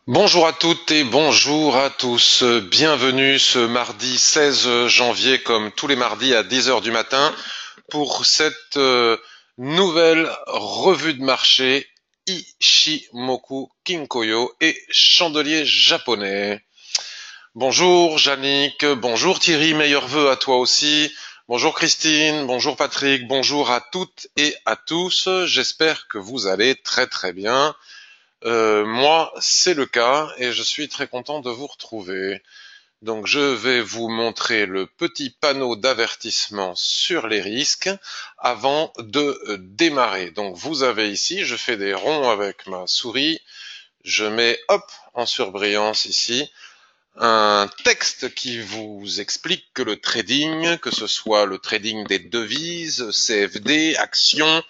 Bonjour à toutes et bonjour à tous. Bienvenue ce mardi 16 janvier, comme tous les mardis à 10 heures du matin, pour cette nouvelle revue de marché Ichimoku Kinkoyo et chandelier japonais. Bonjour Yannick, bonjour Thierry, meilleurs vœux à toi aussi. Bonjour Christine, bonjour Patrick, bonjour à toutes et à tous. J'espère que vous allez très très bien. Moi, c'est le cas et je suis très content de vous retrouver. Donc, je vais vous montrer le petit panneau d'avertissement sur les risques avant de démarrer. Donc, vous avez ici, je fais des ronds avec ma souris, je mets hop en surbrillance ici un texte qui vous explique que le trading, que ce soit le trading des devises, CFD, actions,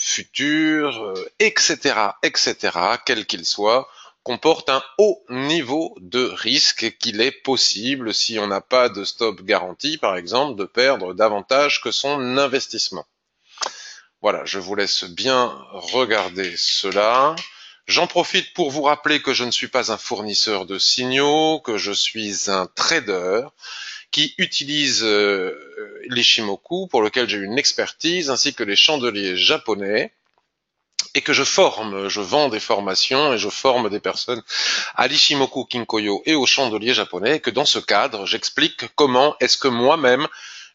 futur, etc., etc., quel qu'il soit, comporte un haut niveau de risque et qu'il est possible, si on n'a pas de stop garanti, par exemple, de perdre davantage que son investissement. Voilà, je vous laisse bien regarder cela. J'en profite pour vous rappeler que je ne suis pas un fournisseur de signaux, que je suis un trader qui utilise l'Ishimoku, pour lequel j'ai une expertise, ainsi que les chandeliers japonais, et que je vends des formations et je forme des personnes à l'Ishimoku Kinkoyo et au chandelier japonais, et que dans ce cadre, j'explique comment est-ce que moi-même,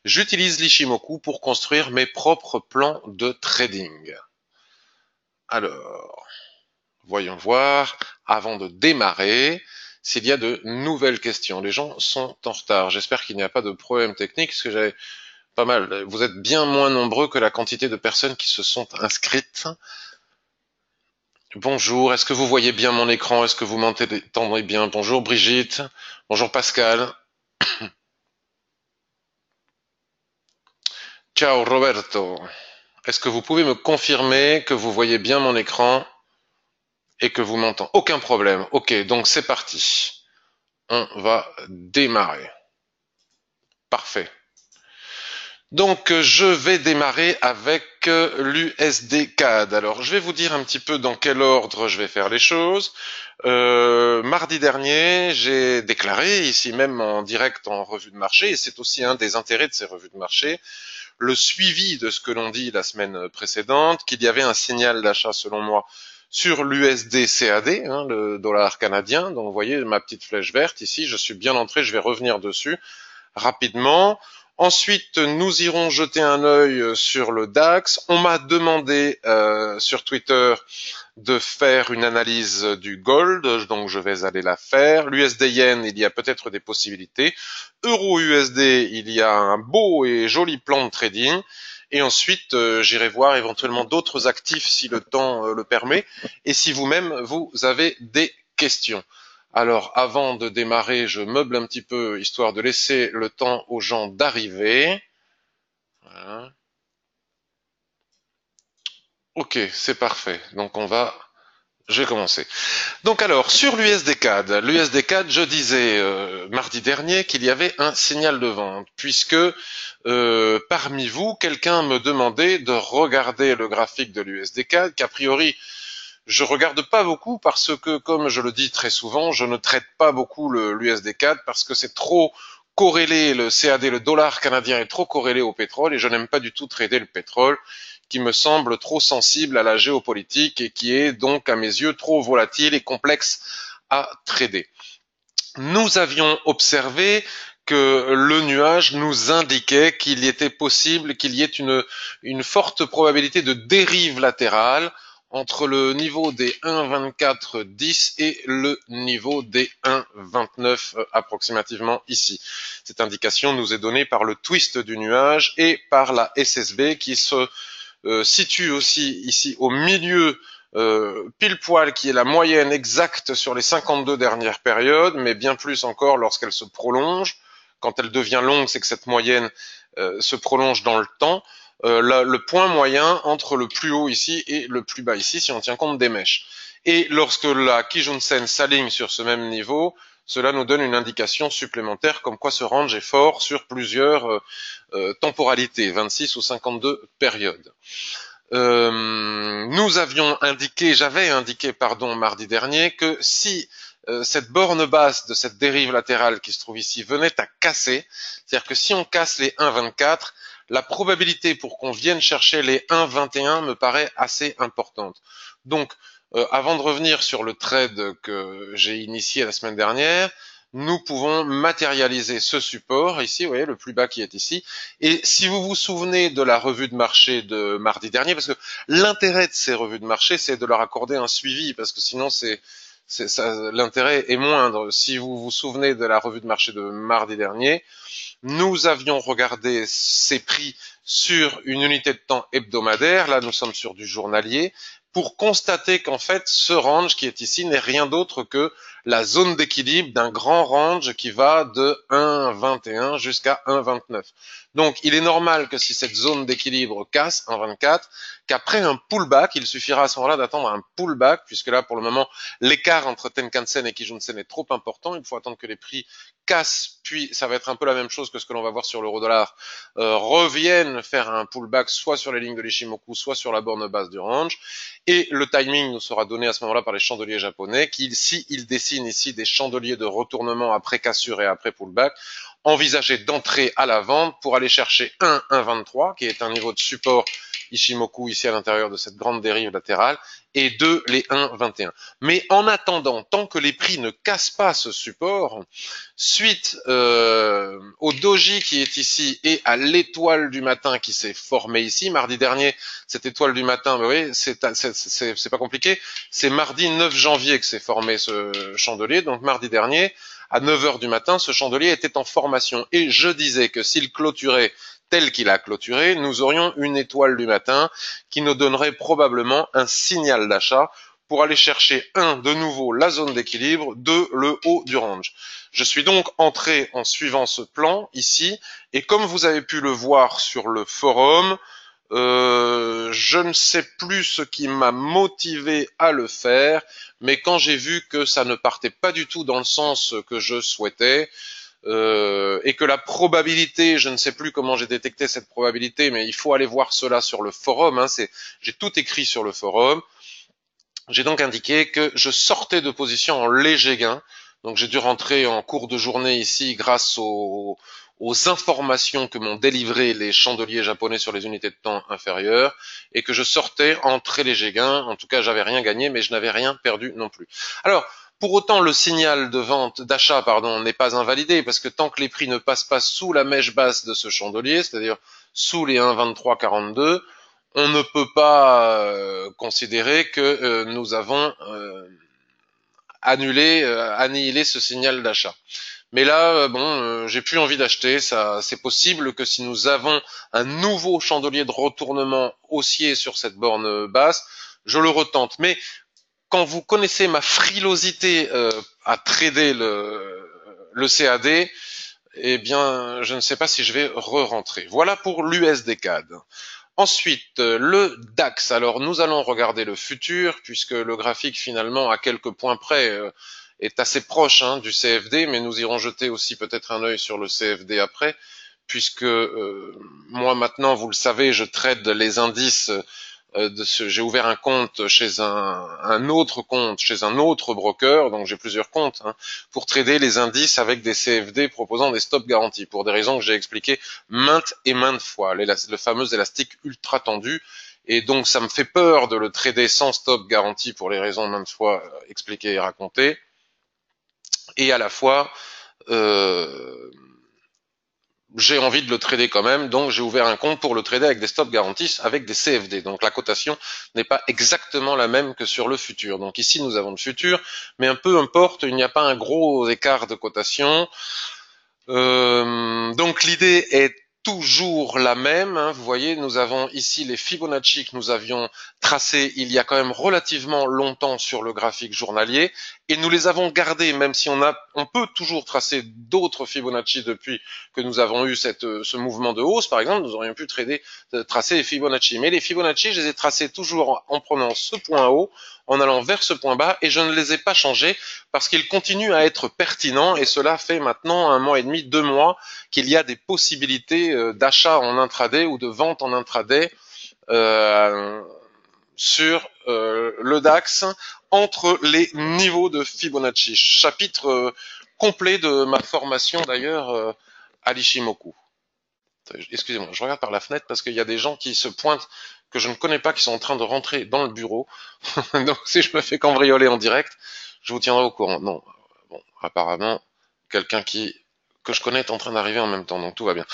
j'utilise l'Ishimoku pour construire mes propres plans de trading. Alors, voyons voir, avant de démarrer, s'il y a de nouvelles questions. Les gens sont en retard. J'espère qu'il n'y a pas de problème technique, parce que j'avais pas mal. Vous êtes bien moins nombreux que la quantité de personnes qui se sont inscrites. Bonjour, est-ce que vous voyez bien mon écran? Est-ce que vous m'entendez bien? Bonjour Brigitte, bonjour Pascal. Ciao Roberto. Est-ce que vous pouvez me confirmer que vous voyez bien mon écran et que vous m'entendez? Aucun problème. Ok, donc c'est parti. On va démarrer. Parfait. Donc je vais démarrer avec l'USD CAD. Alors je vais vous dire un petit peu dans quel ordre je vais faire les choses. Mardi dernier, j'ai déclaré ici même en direct en revue de marché, et c'est aussi un des intérêts de ces revues de marché, le suivi de ce que l'on dit la semaine précédente, qu'il y avait un signal d'achat selon moi sur l'USD CAD, hein, le dollar canadien. Donc vous voyez ma petite flèche verte ici, je suis bien entré, je vais revenir dessus rapidement. Ensuite, nous irons jeter un œil sur le DAX. On m'a demandé sur Twitter de faire une analyse du gold, donc je vais aller la faire. L'USD yen, il y a peut-être des possibilités. Euro USD, il y a un beau et joli plan de trading. Et ensuite, j'irai voir éventuellement d'autres actifs si le temps le permet. Et si vous-même, vous avez des questions. Alors, avant de démarrer, je meuble un petit peu, histoire de laisser le temps aux gens d'arriver. Voilà. Ok, c'est parfait. Donc, je vais commencer. Donc alors, sur l'USD CAD, je disais mardi dernier qu'il y avait un signal de vente, puisque parmi vous, quelqu'un me demandait de regarder le graphique de l'USD CAD, qu'a priori, je regarde pas beaucoup parce que, comme je le dis très souvent, je ne traite pas beaucoup l'USD CAD parce que c'est trop corrélé, le CAD, le dollar canadien est trop corrélé au pétrole et je n'aime pas du tout trader le pétrole qui me semble trop sensible à la géopolitique et qui est donc à mes yeux trop volatile et complexe à trader. Nous avions observé que le nuage nous indiquait qu'il était possible qu'il y ait une forte probabilité de dérive latérale entre le niveau des 1,2410 et le niveau des 1,29 approximativement ici. Cette indication nous est donnée par le twist du nuage et par la SSB qui se situe aussi ici au milieu pile poil, qui est la moyenne exacte sur les 52 dernières périodes, mais bien plus encore lorsqu'elle se prolonge. Quand elle devient longue, c'est que cette moyenne se prolonge dans le temps. Le point moyen entre le plus haut ici et le plus bas ici, si on tient compte des mèches. Et lorsque la Kijun-sen s'aligne sur ce même niveau, cela nous donne une indication supplémentaire comme quoi ce range est fort sur plusieurs temporalités, 26 ou 52 périodes. J'avais indiqué, pardon, mardi dernier, que si cette borne basse de cette dérive latérale qui se trouve ici venait à casser, c'est-à-dire que si on casse les 1,24, la probabilité pour qu'on vienne chercher les 1,21 me paraît assez importante. Donc, avant de revenir sur le trade que j'ai initié la semaine dernière, nous pouvons matérialiser ce support ici, vous voyez, le plus bas qui est ici. Et si vous vous souvenez de la revue de marché de mardi dernier, parce que l'intérêt de ces revues de marché, c'est de leur accorder un suivi, parce que sinon l'intérêt est moindre. Si vous vous souvenez de la revue de marché de mardi dernier, nous avions regardé ces prix sur une unité de temps hebdomadaire, là nous sommes sur du journalier, pour constater qu'en fait ce range qui est ici n'est rien d'autre que la zone d'équilibre d'un grand range qui va de 1,21 jusqu'à 1,29. Donc il est normal que si cette zone d'équilibre casse 1,24, qu'après un pullback, il suffira à ce moment-là d'attendre un pullback, puisque là pour le moment l'écart entre Tenkan-sen et Kijun-sen est trop important, il faut attendre que les prix cassent, puis ça va être un peu la même chose que ce que l'on va voir sur l'euro-dollar, reviennent faire un pullback soit sur les lignes de l'Ishimoku, soit sur la borne basse du range, et le timing nous sera donné à ce moment-là par les chandeliers japonais, qui s'ils dessinent ici des chandeliers de retournement après cassure et après pullback, envisager d'entrer à la vente pour aller chercher 1,23, qui est un niveau de support Ishimoku ici à l'intérieur de cette grande dérive latérale, et 2, les 1,21. Mais en attendant, tant que les prix ne cassent pas ce support, suite au doji qui est ici et à l'étoile du matin qui s'est formée ici, mardi dernier, cette étoile du matin, vous voyez, c'est pas compliqué, c'est mardi 9 janvier que s'est formé ce chandelier, donc mardi dernier, à 9 heures du matin, ce chandelier était en formation, et je disais que s'il clôturait tel qu'il a clôturé, nous aurions une étoile du matin qui nous donnerait probablement un signal d'achat pour aller chercher, de nouveau la zone d'équilibre, le haut du range. Je suis donc entré en suivant ce plan ici, et comme vous avez pu le voir sur le forum, je ne sais plus ce qui m'a motivé à le faire, mais quand j'ai vu que ça ne partait pas du tout dans le sens que je souhaitais, et que la probabilité, je ne sais plus comment j'ai détecté cette probabilité, mais il faut aller voir cela sur le forum, j'ai tout écrit sur le forum. J'ai donc indiqué que je sortais de position en léger gain, donc j'ai dû rentrer en cours de journée ici grâce aux informations que m'ont délivrées les chandeliers japonais sur les unités de temps inférieures, et que je sortais en très léger gain. En tout cas, j'avais rien gagné, mais je n'avais rien perdu non plus. Alors, pour autant, le signal de vente, d'achat, pardon, n'est pas invalidé, parce que tant que les prix ne passent pas sous la mèche basse de ce chandelier, c'est-à-dire sous les 1,2342, on ne peut pas considérer que nous avons annihilé ce signal d'achat. Mais là, j'ai plus envie d'acheter. Ça, c'est possible que si nous avons un nouveau chandelier de retournement haussier sur cette borne basse, je le retente. Mais quand vous connaissez ma frilosité à trader le CAD, eh bien, je ne sais pas si je vais re-rentrer. Voilà pour l'USD-CAD. Ensuite, le DAX. Alors, nous allons regarder le futur, puisque le graphique, finalement, à quelques points près, est assez proche du CFD, mais nous irons jeter aussi peut-être un œil sur le CFD après, puisque moi, maintenant, vous le savez, je trade les indices j'ai ouvert un compte chez un autre compte, chez un autre broker, donc j'ai plusieurs comptes, pour trader les indices avec des CFD proposant des stops garantis, pour des raisons que j'ai expliquées maintes et maintes fois, le fameux élastique ultra tendu, et donc ça me fait peur de le trader sans stop garanti pour les raisons maintes fois expliquées et racontées, et à la fois j'ai envie de le trader quand même, donc j'ai ouvert un compte pour le trader avec des stops garantis, avec des CFD. Donc la cotation n'est pas exactement la même que sur le futur. Donc ici nous avons le futur, mais un peu importe, il n'y a pas un gros écart de cotation. Donc l'idée est toujours la même. Vous voyez, nous avons ici les Fibonacci que nous avions tracés il y a quand même relativement longtemps sur le graphique journalier, et nous les avons gardés, même si on peut toujours tracer d'autres Fibonacci depuis que nous avons eu ce mouvement de hausse. Par exemple, nous aurions pu tracer les Fibonacci, mais les Fibonacci, je les ai tracés toujours en prenant ce point haut, en allant vers ce point bas, et je ne les ai pas changés parce qu'ils continuent à être pertinents, et cela fait maintenant 1 mois et demi, 2 mois qu'il y a des possibilités d'achat en intraday ou de vente en intraday sur le DAX entre les niveaux de Fibonacci. Chapitre complet de ma formation d'ailleurs à l'Ishimoku. Excusez-moi, je regarde par la fenêtre parce qu'il y a des gens qui se pointent que je ne connais pas, qui sont en train de rentrer dans le bureau. Donc si je me fais cambrioler en direct, je vous tiendrai au courant. Non, bon, apparemment, quelqu'un que je connais est en train d'arriver en même temps, donc tout va bien.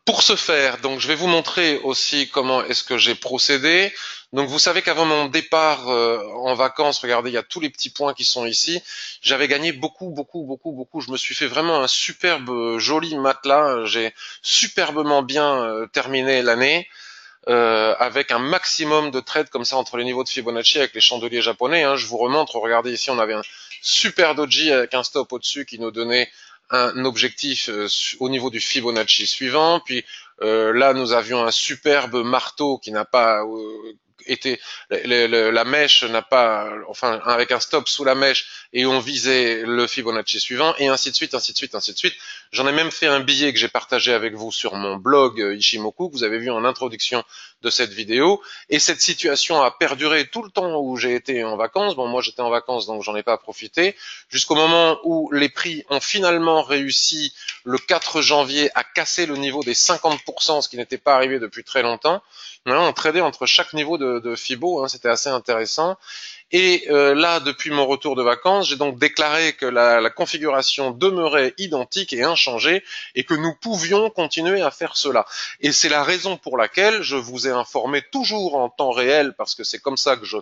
Pour ce faire, donc je vais vous montrer aussi comment est-ce que j'ai procédé. Donc vous savez qu'avant mon départ en vacances, regardez, il y a tous les petits points qui sont ici. J'avais gagné beaucoup, beaucoup, beaucoup, beaucoup. Je me suis fait vraiment un superbe, joli matelas. J'ai superbement bien terminé l'année. Avec un maximum de trades comme ça entre les niveaux de Fibonacci avec les chandeliers japonais. Hein. Je vous remontre, regardez ici, on avait un super doji avec un stop au-dessus qui nous donnait un objectif au niveau du Fibonacci suivant. Puis là, nous avions un superbe marteau qui n'a pas été, la mèche n'a pas, enfin, avec un stop sous la mèche et on visait le Fibonacci suivant et ainsi de suite, ainsi de suite, ainsi de suite. J'en ai même fait un billet que j'ai partagé avec vous sur mon blog Ishimoku, que vous avez vu en introduction de cette vidéo. Et cette situation a perduré tout le temps où j'ai été en vacances. Bon, moi j'étais en vacances donc j'en ai pas profité. Jusqu'au moment où les prix ont finalement réussi le 4 janvier à casser le niveau des 50%, ce qui n'était pas arrivé depuis très longtemps. On tradait entre chaque niveau de Fibo, hein, c'était assez intéressant. Et là, depuis mon retour de vacances, j'ai donc déclaré que la configuration demeurait identique et inchangée et que nous pouvions continuer à faire cela. Et c'est la raison pour laquelle je vous ai informé toujours en temps réel, parce que c'est comme ça que je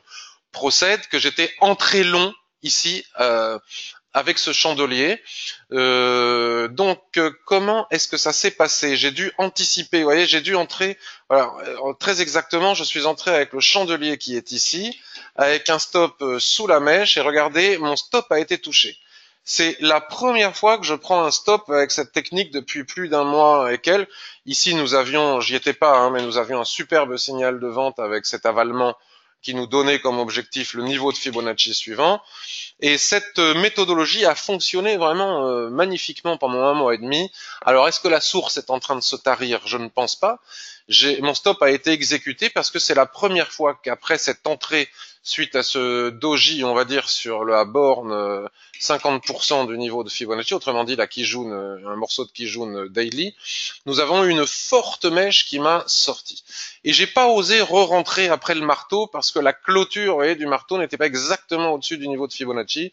procède, que j'étais entré long ici avec ce chandelier. Comment est-ce que ça s'est passé? J'ai dû anticiper, vous voyez, j'ai dû entrer, voilà, très exactement, je suis entré avec le chandelier qui est ici, avec un stop sous la mèche, et regardez, mon stop a été touché. C'est la première fois que je prends un stop avec cette technique depuis plus d'un mois et quelques. Ici, nous avions, j'y étais pas, hein, mais nous avions un superbe signal de vente avec cet avalement qui nous donnait comme objectif le niveau de Fibonacci suivant. Et cette méthodologie a fonctionné vraiment magnifiquement pendant un mois et demi. Alors, est-ce que la source est en train de se tarir? Je ne pense pas. Mon stop a été exécuté parce que c'est la première fois qu'après cette entrée suite à ce doji, on va dire, sur la borne 50% du niveau de Fibonacci, autrement dit la Kijun, un morceau de Kijun daily, nous avons eu une forte mèche qui m'a sorti. Et j'ai pas osé re-rentrer après le marteau parce que la clôture, vous voyez, du marteau n'était pas exactement au-dessus du niveau de Fibonacci.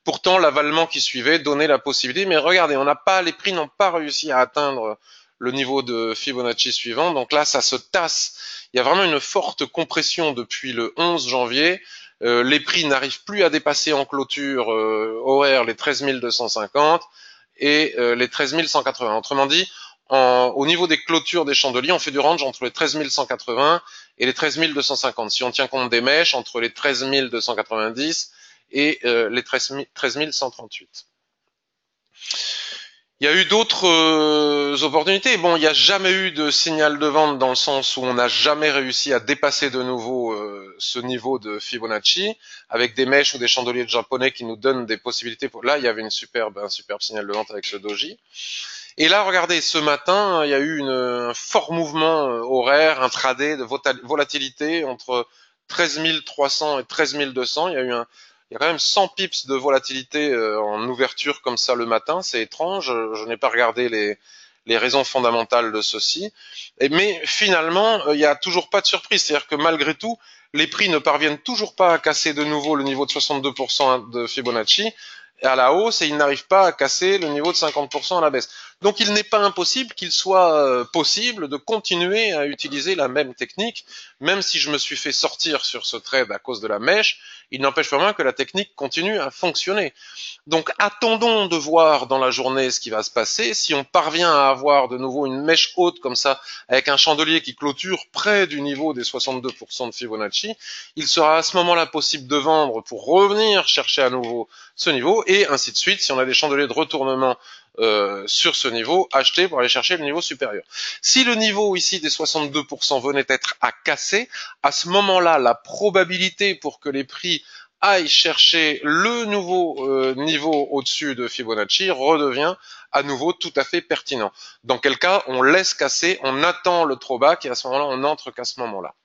Pourtant, l'avalement qui suivait donnait la possibilité. Mais regardez, les prix n'ont pas réussi à atteindre le niveau de Fibonacci suivant. Donc là, ça se tasse. Il y a vraiment une forte compression depuis le 11 janvier. Les prix n'arrivent plus à dépasser en clôture horaire les 13 250 et les 13 180. Autrement dit, au niveau des clôtures des chandeliers, on fait du range entre les 13 180 et les 13 250. Si on tient compte des mèches, entre les 13 290 et les 13 138. Il y a eu d'autres opportunités. Bon, il n'y a jamais eu de signal de vente dans le sens où on n'a jamais réussi à dépasser de nouveau ce niveau de Fibonacci avec des mèches ou des chandeliers de japonais qui nous donnent des possibilités. Là, il y avait un superbe signal de vente avec ce doji. Et là, regardez, ce matin, il y a eu un fort mouvement horaire, intraday de volatilité entre 13 300 et 13 200. Il y a quand même 100 pips de volatilité en ouverture comme ça le matin. C'est étrange. Je n'ai pas regardé les raisons fondamentales de ceci. Mais finalement, il n'y a toujours pas de surprise. C'est-à-dire que malgré tout, les prix ne parviennent toujours pas à casser de nouveau le niveau de 62% de Fibonacci à la hausse et ils n'arrivent pas à casser le niveau de 50% à la baisse. Donc il n'est pas impossible qu'il soit possible de continuer à utiliser la même technique, même si je me suis fait sortir sur ce trade à cause de la mèche, il n'empêche pas moins que la technique continue à fonctionner. Donc attendons de voir dans la journée ce qui va se passer. Si on parvient à avoir de nouveau une mèche haute comme ça, avec un chandelier qui clôture près du niveau des 62% de Fibonacci, il sera à ce moment-là possible de vendre pour revenir chercher à nouveau ce niveau, et ainsi de suite. Si on a des chandeliers de retournement sur ce niveau, acheter pour aller chercher le niveau supérieur. Si le niveau ici des 62% venait être à casser, à ce moment-là, la probabilité pour que les prix aillent chercher le nouveau niveau au-dessus de Fibonacci redevient à nouveau tout à fait pertinent. Dans quel cas, on laisse casser, on attend le throwback et à ce moment-là, on entre qu'à ce moment-là.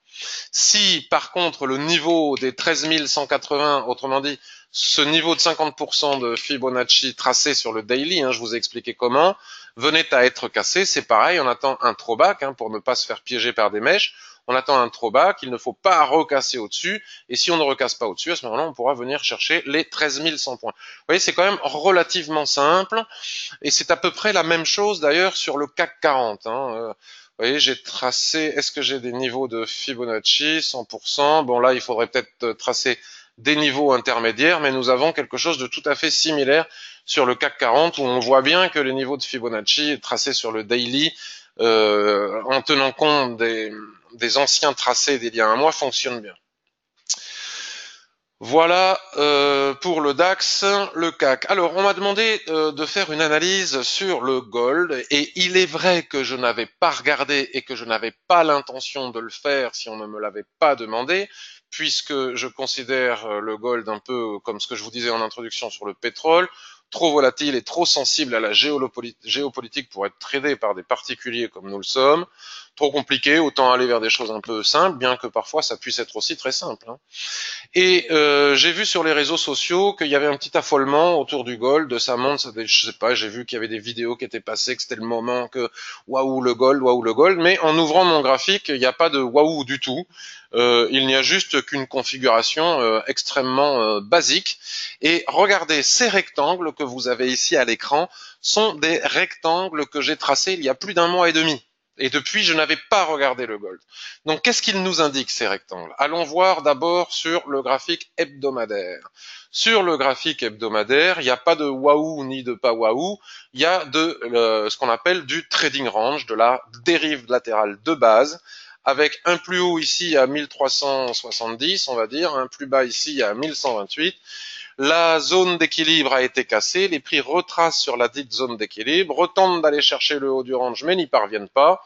Si par contre le niveau des 13 180, autrement dit ce niveau de 50% de Fibonacci tracé sur le daily, je vous ai expliqué comment, venait à être cassé, c'est pareil, on attend un throwback pour ne pas se faire piéger par des mèches, on attend un throwback, il ne faut pas recasser au-dessus, et si on ne recasse pas au-dessus, à ce moment-là, on pourra venir chercher les 13 100 points. Vous voyez, c'est quand même relativement simple, et c'est à peu près la même chose d'ailleurs sur le CAC 40. Vous voyez, j'ai tracé, est-ce que j'ai des niveaux de Fibonacci, 100%? Bon, là, il faudrait peut-être tracer des niveaux intermédiaires, mais nous avons quelque chose de tout à fait similaire sur le CAC 40, où on voit bien que les niveaux de Fibonacci tracés sur le daily, en tenant compte des anciens tracés d'il y a un mois, fonctionnent bien. Voilà pour le DAX, le CAC. Alors, on m'a demandé de faire une analyse sur le gold, et il est vrai que je n'avais pas regardé et que je n'avais pas l'intention de le faire si on ne me l'avait pas demandé, puisque je considère le gold un peu comme ce que je vous disais en introduction sur le pétrole, trop volatile et trop sensible à la géopolitique pour être tradé par des particuliers comme nous le sommes. Trop compliqué, autant aller vers des choses un peu simples, bien que parfois ça puisse être aussi très simple. Et j'ai vu sur les réseaux sociaux qu'il y avait un petit affolement autour du gold, ça monte, je sais pas, j'ai vu qu'il y avait des vidéos qui étaient passées, que c'était le moment que waouh le gold, mais en ouvrant mon graphique, il n'y a pas de waouh du tout. Il n'y a juste qu'une configuration extrêmement basique. Et regardez, ces rectangles que vous avez ici à l'écran sont des rectangles que j'ai tracés il y a plus d'un mois et demi. Et depuis, je n'avais pas regardé le gold. Donc, qu'est-ce qu'ils nous indiquent, ces rectangles? Allons voir d'abord sur le graphique hebdomadaire. Sur le graphique hebdomadaire, il n'y a pas de waouh ni de pas waouh, il y a de ce qu'on appelle du trading range, de la dérive latérale de base, avec un plus haut ici à 1370, on va dire, un plus bas ici à 1128. La zone d'équilibre a été cassée, les prix retracent sur la dite zone d'équilibre, retentent d'aller chercher le haut du range mais n'y parviennent pas,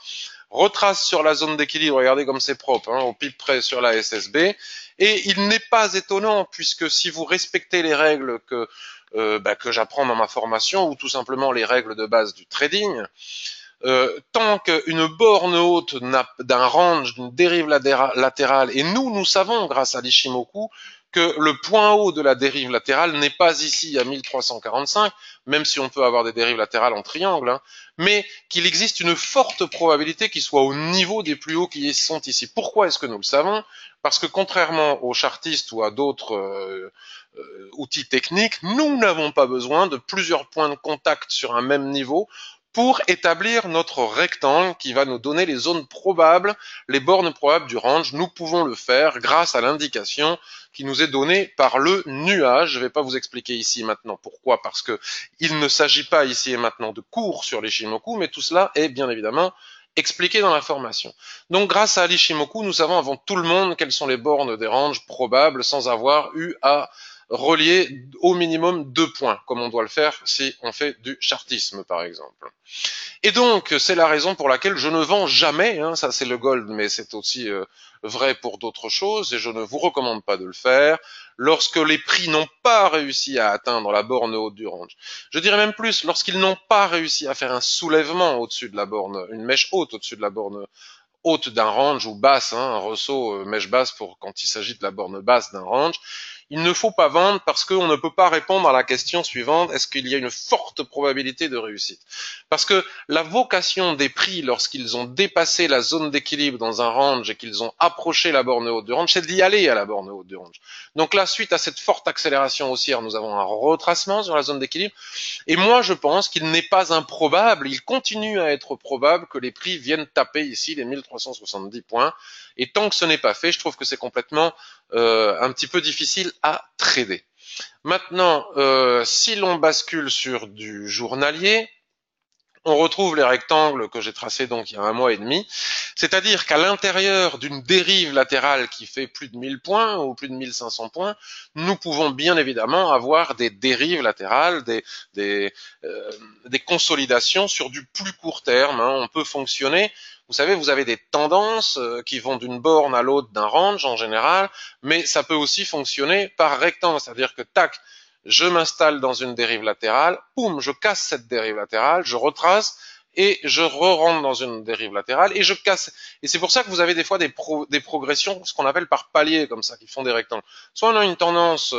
retracent sur la zone d'équilibre, regardez comme c'est propre, au pip près sur la SSB, et il n'est pas étonnant puisque si vous respectez les règles que j'apprends dans ma formation ou tout simplement les règles de base du trading, tant qu'une borne haute d'un range, d'une dérive latérale, et nous savons grâce à l'Ishimoku que le point haut de la dérive latérale n'est pas ici à 1345, même si on peut avoir des dérives latérales en triangle, mais qu'il existe une forte probabilité qu'il soit au niveau des plus hauts qui sont ici. Pourquoi est-ce que nous le savons? Parce que contrairement aux chartistes ou à d'autres outils techniques, nous n'avons pas besoin de plusieurs points de contact sur un même niveau pour établir notre rectangle qui va nous donner les zones probables, les bornes probables du range. Nous pouvons le faire grâce à l'indication qui nous est donnée par le nuage. Je ne vais pas vous expliquer ici maintenant pourquoi, parce que il ne s'agit pas ici et maintenant de cours sur l'Ishimoku, mais tout cela est bien évidemment expliqué dans la formation. Donc grâce à l'Ishimoku, nous savons avant tout le monde quelles sont les bornes des ranges probables sans avoir eu à relier au minimum 2 points, comme on doit le faire si on fait du chartisme par exemple. Et donc, c'est la raison pour laquelle je ne vends jamais, ça c'est le gold, mais c'est aussi vrai pour d'autres choses, et je ne vous recommande pas de le faire, lorsque les prix n'ont pas réussi à atteindre la borne haute du range. Je dirais même plus, lorsqu'ils n'ont pas réussi à faire un soulèvement au-dessus de la borne, une mèche haute au-dessus de la borne haute d'un range, ou basse, un ressaut mèche basse pour quand il s'agit de la borne basse d'un range, il ne faut pas vendre parce qu'on ne peut pas répondre à la question suivante, est-ce qu'il y a une forte probabilité de réussite? Parce que la vocation des prix lorsqu'ils ont dépassé la zone d'équilibre dans un range et qu'ils ont approché la borne haute du range, c'est d'y aller à la borne haute du range. Donc là, suite à cette forte accélération haussière, nous avons un retracement sur la zone d'équilibre. Et moi, je pense qu'il n'est pas improbable, il continue à être probable que les prix viennent taper ici les 1370 points. Et tant que ce n'est pas fait, je trouve que c'est complètement un petit peu difficile à trader. Maintenant, si l'on bascule sur du journalier, on retrouve les rectangles que j'ai tracés donc il y a un mois et demi, c'est-à-dire qu'à l'intérieur d'une dérive latérale qui fait plus de 1000 points ou plus de 1500 points, nous pouvons bien évidemment avoir des dérives latérales, des consolidations sur du plus court terme. On peut fonctionner. Vous savez, vous avez des tendances qui vont d'une borne à l'autre d'un range en général, mais ça peut aussi fonctionner par rectangle, c'est-à-dire que tac, je m'installe dans une dérive latérale, boum, je casse cette dérive latérale, je retrace, et je re-rentre dans une dérive latérale et je casse. Et c'est pour ça que vous avez des fois des progressions, ce qu'on appelle par paliers, comme ça, qui font des rectangles. Soit on a une tendance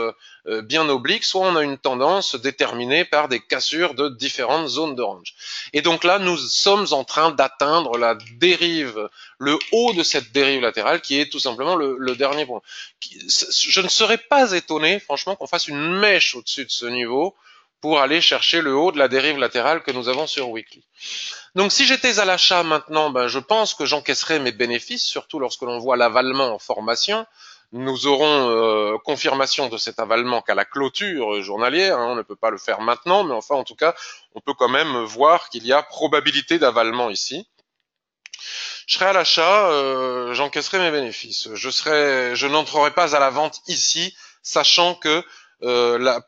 bien oblique, soit on a une tendance déterminée par des cassures de différentes zones de range. Et donc là, nous sommes en train d'atteindre la dérive, le haut de cette dérive latérale, qui est tout simplement le dernier point. Je ne serais pas étonné, franchement, qu'on fasse une mèche au-dessus de ce niveau pour aller chercher le haut de la dérive latérale que nous avons sur Weekly. Donc si j'étais à l'achat maintenant, je pense que j'encaisserais mes bénéfices, surtout lorsque l'on voit l'avalement en formation. Nous aurons confirmation de cet avalement qu'à la clôture journalière, on ne peut pas le faire maintenant, mais enfin en tout cas, on peut quand même voir qu'il y a probabilité d'avalement ici. Je serai à l'achat, j'encaisserai mes bénéfices. Je n'entrerai pas à la vente ici, sachant que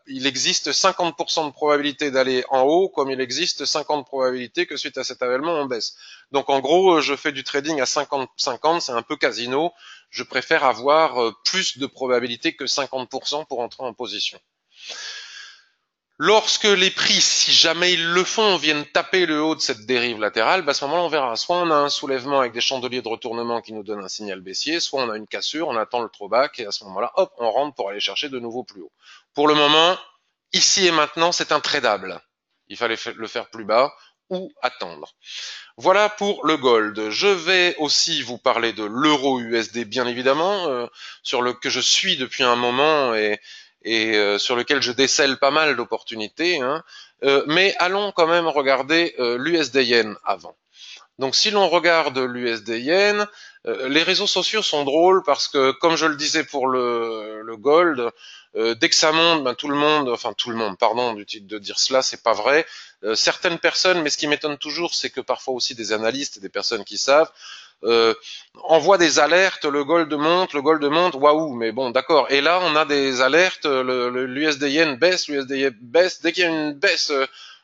il existe 50% de probabilité d'aller en haut, comme il existe 50% de probabilité que suite à cet avènement, on baisse. Donc en gros, je fais du trading à 50-50, c'est un peu casino. Je préfère avoir plus de probabilité que 50% pour entrer en position. Lorsque les prix, si jamais ils le font, viennent taper le haut de cette dérive latérale, à ce moment-là, on verra. Soit on a un soulèvement avec des chandeliers de retournement qui nous donnent un signal baissier, soit on a une cassure, on attend le throwback, et à ce moment-là, hop, on rentre pour aller chercher de nouveau plus haut. Pour le moment, ici et maintenant, c'est intradable. Il fallait le faire plus bas ou attendre. Voilà pour le gold. Je vais aussi vous parler de l'euro USD, bien évidemment, que je suis depuis un moment et sur lequel je décèle pas mal d'opportunités. Mais allons quand même regarder l'USD Yen avant. Donc si l'on regarde l'USD Yen, les réseaux sociaux sont drôles parce que, comme je le disais pour le gold, dès que ça monte, tout le monde, pardon de dire cela, c'est pas vrai. Certaines personnes, mais ce qui m'étonne toujours, c'est que parfois aussi des analystes et des personnes qui savent, envoient des alertes, le gold monte, waouh, mais bon, d'accord. Et là, on a des alertes, l'USD Yen baisse, l'USD Yen baisse. Dès qu'il y a une baisse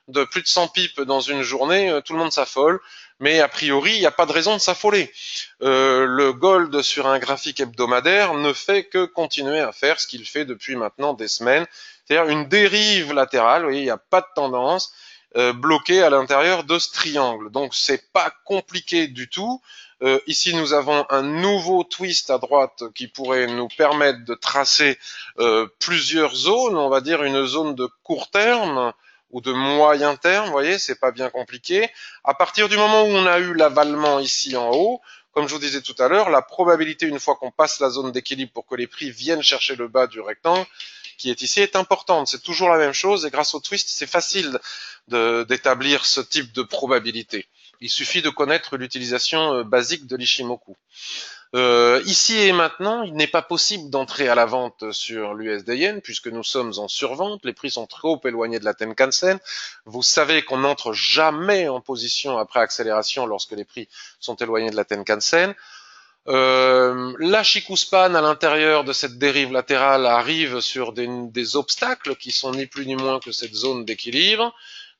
de plus de 100 pips dans une journée, tout le monde s'affole. Mais a priori, il n'y a pas de raison de s'affoler. Le gold sur un graphique hebdomadaire ne fait que continuer à faire ce qu'il fait depuis maintenant des semaines, c'est-à-dire une dérive latérale. Vous voyez, il n'y a pas de tendance bloquée à l'intérieur de ce triangle. Donc c'est pas compliqué du tout. Ici, nous avons un nouveau twist à droite qui pourrait nous permettre de tracer plusieurs zones, on va dire une zone de court terme ou de moyen terme, vous voyez, c'est pas bien compliqué. À partir du moment où on a eu l'avalement ici en haut, comme je vous disais tout à l'heure, la probabilité, une fois qu'on passe la zone d'équilibre pour que les prix viennent chercher le bas du rectangle, qui est ici, est importante. C'est toujours la même chose et grâce au twist, c'est facile d'établir ce type de probabilité. Il suffit de connaître l'utilisation basique de l'Ishimoku. Ici et maintenant, il n'est pas possible d'entrer à la vente sur l'USD Yen puisque nous sommes en survente, les prix sont trop éloignés de la Tenkan-sen. Vous savez qu'on n'entre jamais en position après accélération lorsque les prix sont éloignés de la Tenkan-sen. La Chikuspan à l'intérieur de cette dérive latérale arrive sur des obstacles qui sont ni plus ni moins que cette zone d'équilibre.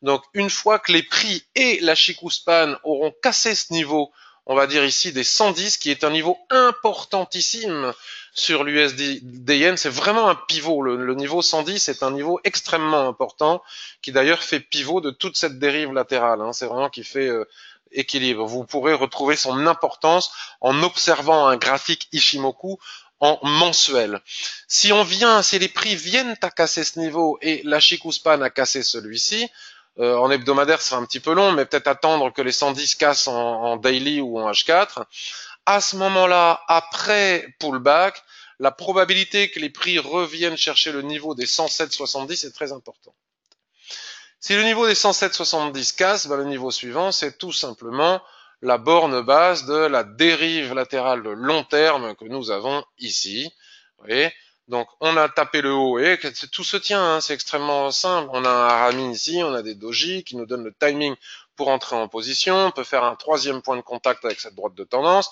Donc une fois que les prix et la Chikuspan auront cassé ce niveau, on va dire ici des 110, qui est un niveau importantissime sur l'USD Yen, c'est vraiment un pivot. Le niveau 110 est un niveau extrêmement important, qui d'ailleurs fait pivot de toute cette dérive latérale. C'est vraiment qui fait équilibre. Vous pourrez retrouver son importance en observant un graphique Ishimoku en mensuel. Si les prix viennent à casser ce niveau et la Chikuspan a cassé celui-ci, en hebdomadaire, ce sera un petit peu long, mais peut-être attendre que les 110 cassent en daily ou en H4. À ce moment-là, après pullback, la probabilité que les prix reviennent chercher le niveau des 107,70 est très important. Si le niveau des 107,70 casse, le niveau suivant, c'est tout simplement la borne basse de la dérive latérale de long terme que nous avons ici. Vous voyez ? Donc on a tapé le haut et tout se tient, c'est extrêmement simple. On a un harami ici, on a des doji qui nous donnent le timing pour entrer en position. On peut faire un troisième point de contact avec cette droite de tendance.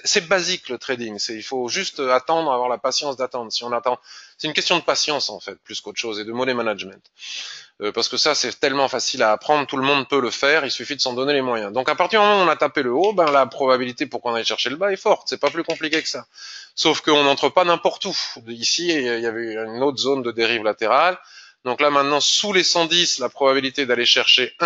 C'est basique le trading. Il faut juste attendre, avoir la patience d'attendre. Si on attend, c'est une question de patience en fait, plus qu'autre chose, et de money management. Parce que ça, c'est tellement facile à apprendre, tout le monde peut le faire, il suffit de s'en donner les moyens. Donc à partir du moment où on a tapé le haut, la probabilité pour qu'on aille chercher le bas est forte, c'est pas plus compliqué que ça. Sauf qu'on n'entre pas n'importe où. Ici, il y avait une autre zone de dérive latérale. Donc là maintenant, sous les 110, la probabilité d'aller chercher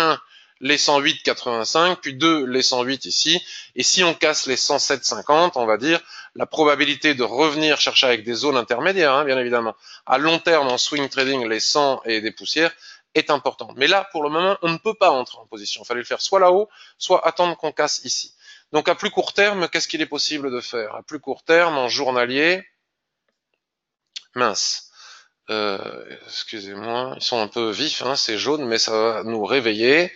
les 108,85, puis 2, les 108 ici. Et si on casse les 107,50, on va dire, la probabilité de revenir chercher avec des zones intermédiaires, hein, bien évidemment, à long terme en swing trading, les 100 et des poussières, est importante. Mais là, pour le moment, on ne peut pas entrer en position. Il fallait le faire soit là-haut, soit attendre qu'on casse ici. Donc à plus court terme, qu'est-ce qu'il est possible de faire? À plus court terme, en journalier, mince. Excusez-moi, ils sont un peu vifs, hein, c'est jaune, mais ça va nous réveiller.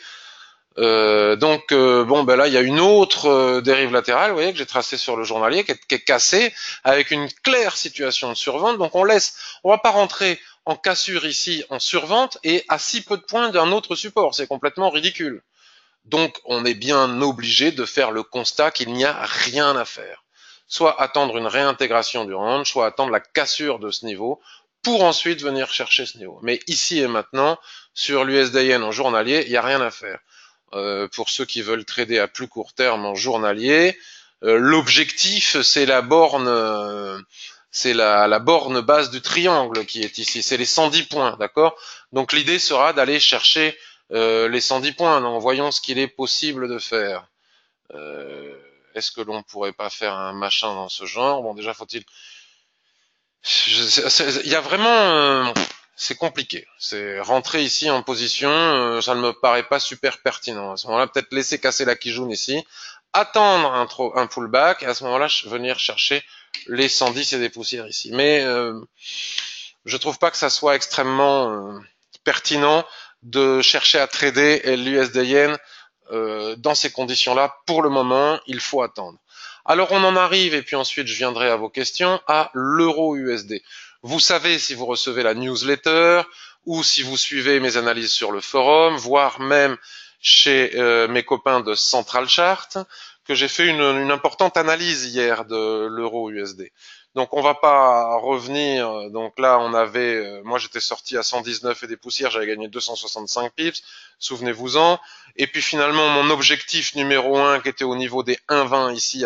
Bon, ben là, il y a une autre dérive latérale, vous voyez, que j'ai tracée sur le journalier, qui est cassée, avec une claire situation de survente. Donc on va pas rentrer en cassure ici, en survente, et à si peu de points d'un autre support. C'est complètement ridicule. Donc, on est bien obligé de faire le constat qu'il n'y a rien à faire. Soit attendre une réintégration du range, soit attendre la cassure de ce niveau, pour ensuite venir chercher ce niveau. Mais ici et maintenant, sur l'USD-Yen en journalier, il n'y a rien à faire. Pour ceux qui veulent trader à plus court terme en journalier, l'objectif c'est la borne, c'est la borne basse du triangle qui est ici, c'est les 110 points, d'accord? Donc l'idée sera d'aller chercher les 110 points. Donc voyons ce qu'il est possible de faire. Est-ce que l'on pourrait pas faire un machin dans ce genre? Bon, déjà faut-il. Il y a vraiment, c'est compliqué. C'est rentrer ici en position, ça ne me paraît pas super pertinent. À ce moment-là, peut-être laisser casser la Kijun ici, attendre un pullback, et à ce moment-là, venir chercher les 110 et des poussières ici. Mais je trouve pas que ça soit extrêmement pertinent de chercher à trader l'USD-Yen dans ces conditions-là. Pour le moment, il faut attendre. Alors on en arrive, et puis ensuite je viendrai à vos questions, à l'euro-USD. Vous savez, si vous recevez la newsletter, ou si vous suivez mes analyses sur le forum, voire même chez mes copains de Central Chart, que j'ai fait une importante analyse hier de l'euro-USD. Donc on va pas revenir. Donc là on avait, moi j'étais sorti à 119 et des poussières, j'avais gagné 265 pips, souvenez-vous-en. Et puis finalement mon objectif numéro 1 qui était au niveau des 1,20 ici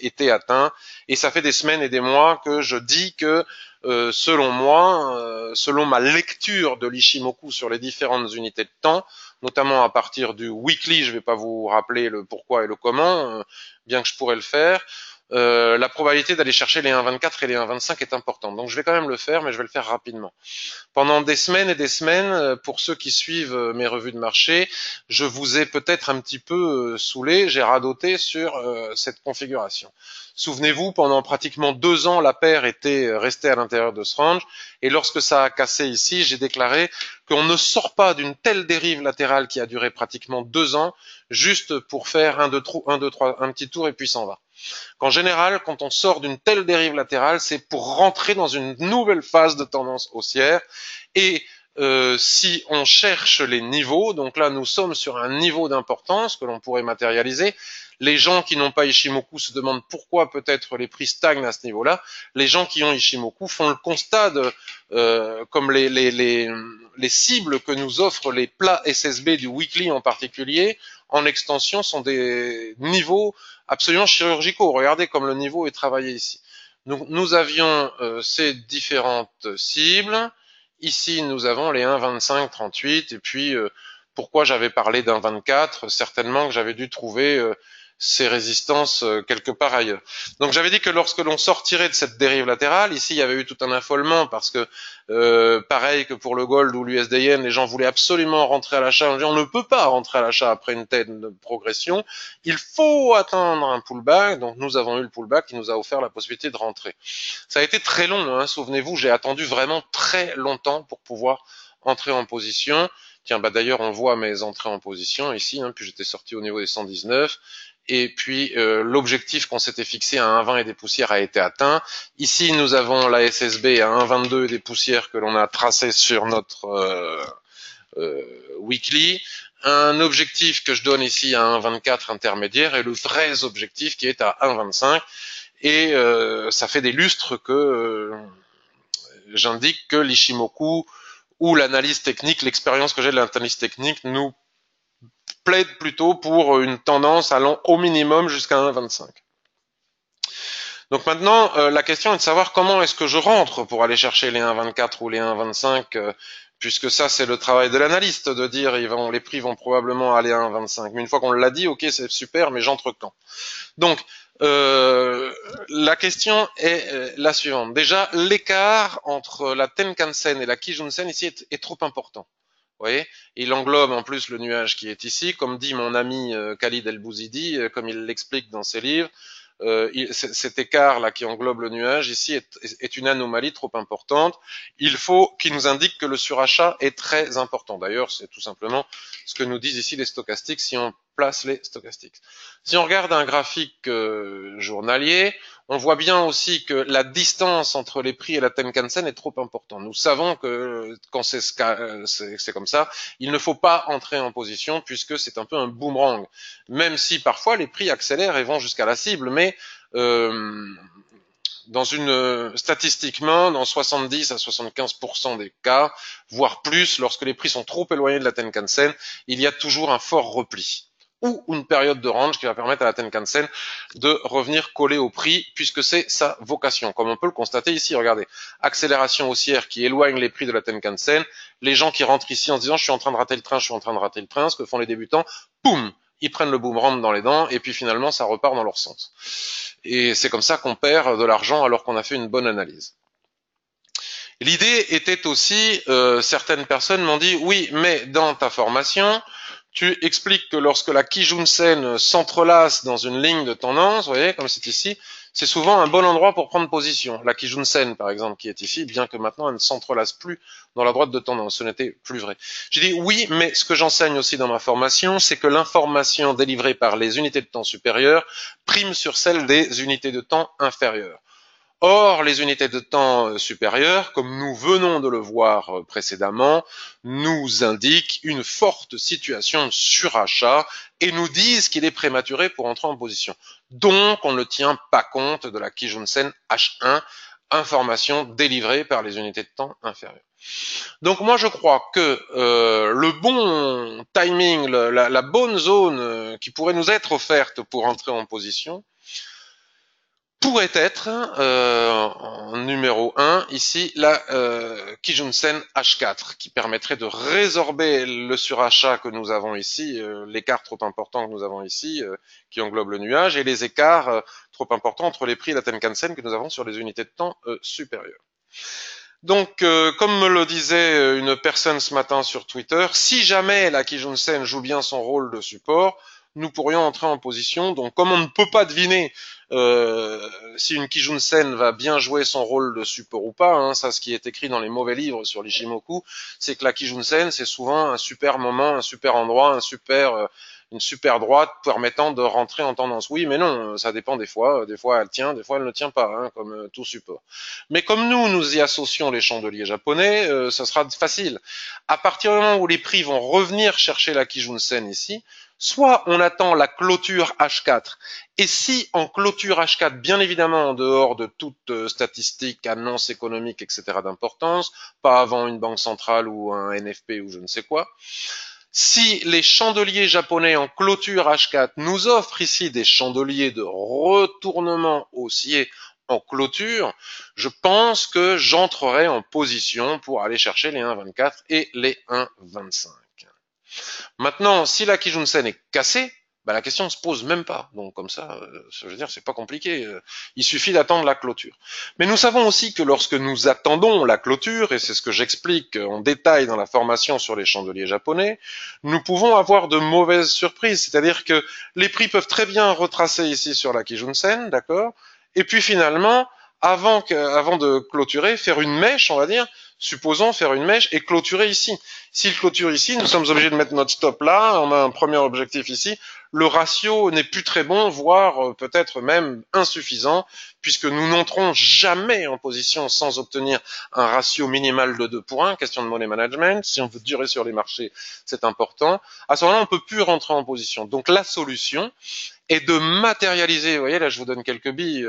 été atteint. Et ça fait des semaines et des mois que je dis que selon moi, selon ma lecture de l'Ishimoku sur les différentes unités de temps, notamment à partir du weekly, je ne vais pas vous rappeler le pourquoi et le comment, bien que je pourrais le faire. La probabilité d'aller chercher les 1,24 et les 1,25 est importante. Donc je vais quand même le faire, mais je vais le faire rapidement. Pendant des semaines et des semaines, pour ceux qui suivent mes revues de marché, je vous ai peut-être un petit peu saoulé, j'ai radoté sur cette configuration. Souvenez-vous, pendant pratiquement 2 ans, la paire était restée à l'intérieur de ce range, et lorsque ça a cassé ici, j'ai déclaré qu'on ne sort pas d'une telle dérive latérale qui a duré pratiquement 2 ans, juste pour faire un, deux, trois, un petit tour et puis s'en va. Qu'en général, quand on sort d'une telle dérive latérale, c'est pour rentrer dans une nouvelle phase de tendance haussière. Et si on cherche les niveaux, donc là nous sommes sur un niveau d'importance que l'on pourrait matérialiser. Les gens qui n'ont pas Ishimoku se demandent pourquoi peut-être les prix stagnent à ce niveau-là. Les gens qui ont Ishimoku font le constat de, comme les cibles que nous offrent les plats SSB du weekly en particulier, en extension, sont des niveaux absolument chirurgicaux. Regardez comme le niveau est travaillé ici. Donc nous avions ces différentes cibles. Ici, nous avons les 1,25, 38, et puis pourquoi j'avais parlé d'un 24, certainement que j'avais dû trouver ces résistances quelque part ailleurs. Donc j'avais dit que lorsque l'on sortirait de cette dérive latérale, ici il y avait eu tout un affolement parce que pareil que pour le gold ou l'USD-Yen, les gens voulaient absolument rentrer à l'achat. On ne peut pas rentrer à l'achat après une telle progression. Il faut attendre un pullback. Donc nous avons eu le pullback qui nous a offert la possibilité de rentrer. Ça a été très long, hein, souvenez-vous, j'ai attendu vraiment très longtemps pour pouvoir entrer en position. Tiens, bah d'ailleurs on voit mes entrées en position ici, hein, puis j'étais sorti au niveau des 119. Et puis l'objectif qu'on s'était fixé à 1,20 et des poussières a été atteint. Ici, nous avons la SSB à 1,22 et des poussières que l'on a tracé sur notre weekly. Un objectif que je donne ici à 1,24 intermédiaire et le vrai objectif qui est à 1,25. Et ça fait des lustres que j'indique que l'Ishimoku ou l'analyse technique, l'expérience que j'ai de l'analyse technique nous plaide plutôt pour une tendance allant au minimum jusqu'à 1,25. Donc maintenant, la question est de savoir comment est-ce que je rentre pour aller chercher les 1,24 ou les 1,25 puisque ça c'est le travail de l'analyste de dire les prix vont probablement aller à 1,25. Mais une fois qu'on l'a dit, ok c'est super, mais j'entre quand? Donc la question est la suivante. Déjà, l'écart entre la Tenkan-sen et la Kijun-sen ici est trop important. Vous voyez, il englobe en plus le nuage qui est ici, comme dit mon ami Khalid El-Bouzidi, comme il l'explique dans ses livres. Cet écart là qui englobe le nuage ici est une anomalie trop importante. Il faut qu'il nous indique que le surachat est très important. D'ailleurs, c'est tout simplement ce que nous disent ici les stochastiques si on place les stochastiques. Si on regarde un graphique journalier, on voit bien aussi que la distance entre les prix et la Tenkan-sen est trop importante. Nous savons que quand c'est comme ça, il ne faut pas entrer en position puisque c'est un peu un boomerang. Même si parfois les prix accélèrent et vont jusqu'à la cible, mais statistiquement, dans 70 à 75% des cas, voire plus, lorsque les prix sont trop éloignés de la Tenkan-sen, il y a toujours un fort repli ou une période de range qui va permettre à la Tenkan-sen de revenir coller au prix puisque c'est sa vocation. Comme on peut le constater ici, regardez, accélération haussière qui éloigne les prix de la Tenkan-sen, les gens qui rentrent ici en se disant je suis en train de rater le train, je suis en train de rater le train, ce que font les débutants, boum, ils prennent le boomerang dans les dents et puis finalement ça repart dans leur sens. Et c'est comme ça qu'on perd de l'argent alors qu'on a fait une bonne analyse. L'idée était aussi, certaines personnes m'ont dit, oui, mais dans ta formation, tu expliques que lorsque la Kijun-sen s'entrelace dans une ligne de tendance, vous voyez, comme c'est ici, c'est souvent un bon endroit pour prendre position. La Kijun-sen, par exemple, qui est ici, bien que maintenant elle ne s'entrelace plus dans la droite de tendance, ce n'était plus vrai. J'ai dit oui, mais ce que j'enseigne aussi dans ma formation, c'est que l'information délivrée par les unités de temps supérieures prime sur celle des unités de temps inférieures. Or, les unités de temps supérieures, comme nous venons de le voir précédemment, nous indiquent une forte situation de surachat et nous disent qu'il est prématuré pour entrer en position. Donc, on ne tient pas compte de la Kijun-sen H1, information délivrée par les unités de temps inférieures. Donc moi je crois que le bon timing, la bonne zone qui pourrait nous être offerte pour entrer en position, pourrait être en numéro 1 ici la Kijun-sen H4 qui permettrait de résorber le surachat que nous avons ici, l'écart trop important que nous avons ici qui englobe le nuage et les écarts trop importants entre les prix et la Tenkan-sen que nous avons sur les unités de temps supérieures. Donc, comme me le disait une personne ce matin sur Twitter, si jamais la Kijun-sen joue bien son rôle de support, nous pourrions entrer en position. Donc, comme on ne peut pas deviner si une Kijun-sen va bien jouer son rôle de support ou pas, hein, ça, ce qui est écrit dans les mauvais livres sur l'Ishimoku, c'est que la Kijun-sen, c'est souvent un super moment, un super endroit, une super droite permettant de rentrer en tendance. Oui, mais non, ça dépend des fois. Des fois, elle tient, des fois, elle ne tient pas, hein, comme tout support. Mais comme nous y associons les chandeliers japonais, ça sera facile. À partir du moment où les prix vont revenir chercher la Kijun-sen ici, soit on attend la clôture H4, et si en clôture H4, bien évidemment en dehors de toute statistique, annonce économique, etc. d'importance, pas avant une banque centrale ou un NFP ou je ne sais quoi, si les chandeliers japonais en clôture H4 nous offrent ici des chandeliers de retournement haussier en clôture, je pense que j'entrerai en position pour aller chercher les 1,24 et les 1,25. Maintenant, si la Kijun-sen est cassée, bah, la question ne se pose même pas. Donc comme ça, je veux dire, c'est pas compliqué. Il suffit d'attendre la clôture. Mais nous savons aussi que lorsque nous attendons la clôture, et c'est ce que j'explique en détail dans la formation sur les chandeliers japonais, nous pouvons avoir de mauvaises surprises. C'est-à-dire que les prix peuvent très bien retracer ici sur la Kijun-sen, d'accord? Et puis finalement, avant de clôturer, faire une mèche, on va dire, supposons faire une mèche et clôturer ici. S'il clôture ici, nous sommes obligés de mettre notre stop là, on a un premier objectif ici, le ratio n'est plus très bon, voire peut-être même insuffisant, puisque nous n'entrons jamais en position sans obtenir un ratio minimal de 2 pour 1, question de money management, si on veut durer sur les marchés, c'est important. À ce moment-là, on ne peut plus rentrer en position. Donc la solution est de matérialiser, vous voyez là je vous donne quelques billes,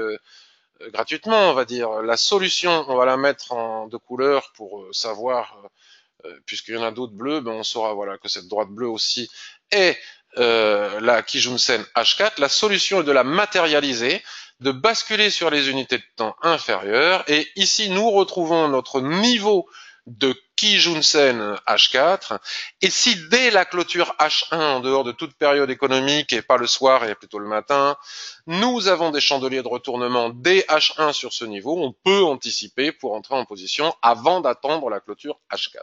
gratuitement, on va dire. La solution, on va la mettre en de couleur pour savoir, puisqu'il y en a d'autres bleus, ben on saura voilà que cette droite bleue aussi est la Kijun-sen H4. La solution est de la matérialiser, de basculer sur les unités de temps inférieures, et ici nous retrouvons notre niveau de Kijun-sen H4, et si dès la clôture H1, en dehors de toute période économique, et pas le soir et plutôt le matin, nous avons des chandeliers de retournement dès H1 sur ce niveau, on peut anticiper pour entrer en position avant d'attendre la clôture H4.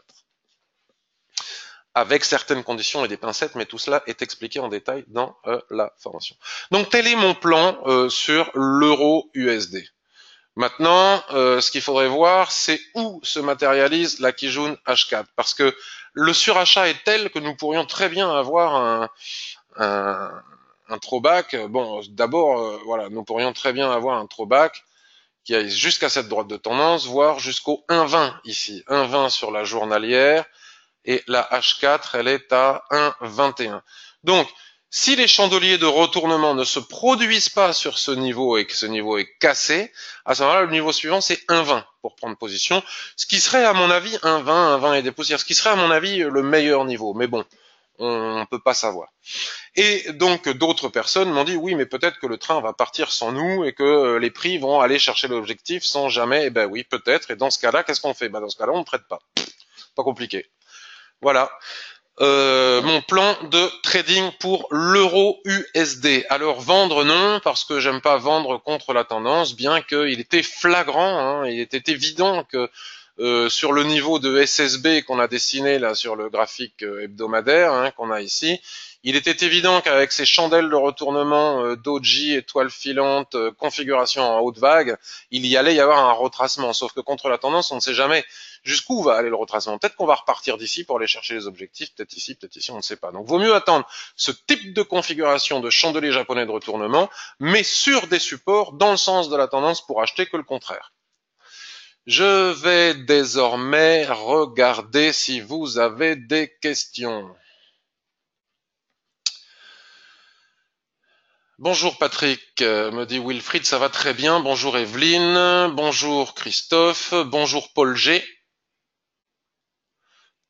Avec certaines conditions et des pincettes, mais tout cela est expliqué en détail dans la formation. Donc tel est mon plan sur l'euro USD. Maintenant, ce qu'il faudrait voir, c'est où se matérialise la Kijun H4, parce que le surachat est tel que nous pourrions très bien avoir un throwback. Bon, d'abord, voilà, nous pourrions très bien avoir un throwback qui aille jusqu'à cette droite de tendance, voire jusqu'au 1,20 ici, 1,20 sur la journalière, et la H4, elle est à 1,21. Donc, si les chandeliers de retournement ne se produisent pas sur ce niveau et que ce niveau est cassé, à ce moment-là, le niveau suivant, c'est 1,20 pour prendre position, ce qui serait à mon avis 1,20, 1,20 et des poussières, ce qui serait à mon avis le meilleur niveau. Mais bon, on ne peut pas savoir. Et donc d'autres personnes m'ont dit oui, mais peut-être que le train va partir sans nous et que les prix vont aller chercher l'objectif sans jamais. Eh ben oui, peut-être. Et dans ce cas-là, qu'est-ce qu'on fait? Ben dans ce cas-là, on ne traite pas. Pas compliqué. Voilà. Mon plan de trading pour l'euro USD. Alors vendre non, parce que j'aime pas vendre contre la tendance, bien qu'il était flagrant, hein, il était évident que sur le niveau de SSB qu'on a dessiné là sur le graphique hebdomadaire hein, qu'on a ici, il était évident qu'avec ces chandelles de retournement doji, étoile filante, configuration en haute vague, il y allait y avoir un retracement. Sauf que contre la tendance, on ne sait jamais jusqu'où va aller le retracement. Peut-être qu'on va repartir d'ici pour aller chercher les objectifs, peut-être ici, on ne sait pas. Donc vaut mieux attendre ce type de configuration de chandelier japonais de retournement, mais sur des supports dans le sens de la tendance pour acheter que le contraire. Je vais désormais regarder si vous avez des questions. Bonjour Patrick, me dit Wilfried, ça va très bien. Bonjour Evelyne, bonjour Christophe, bonjour Paul G.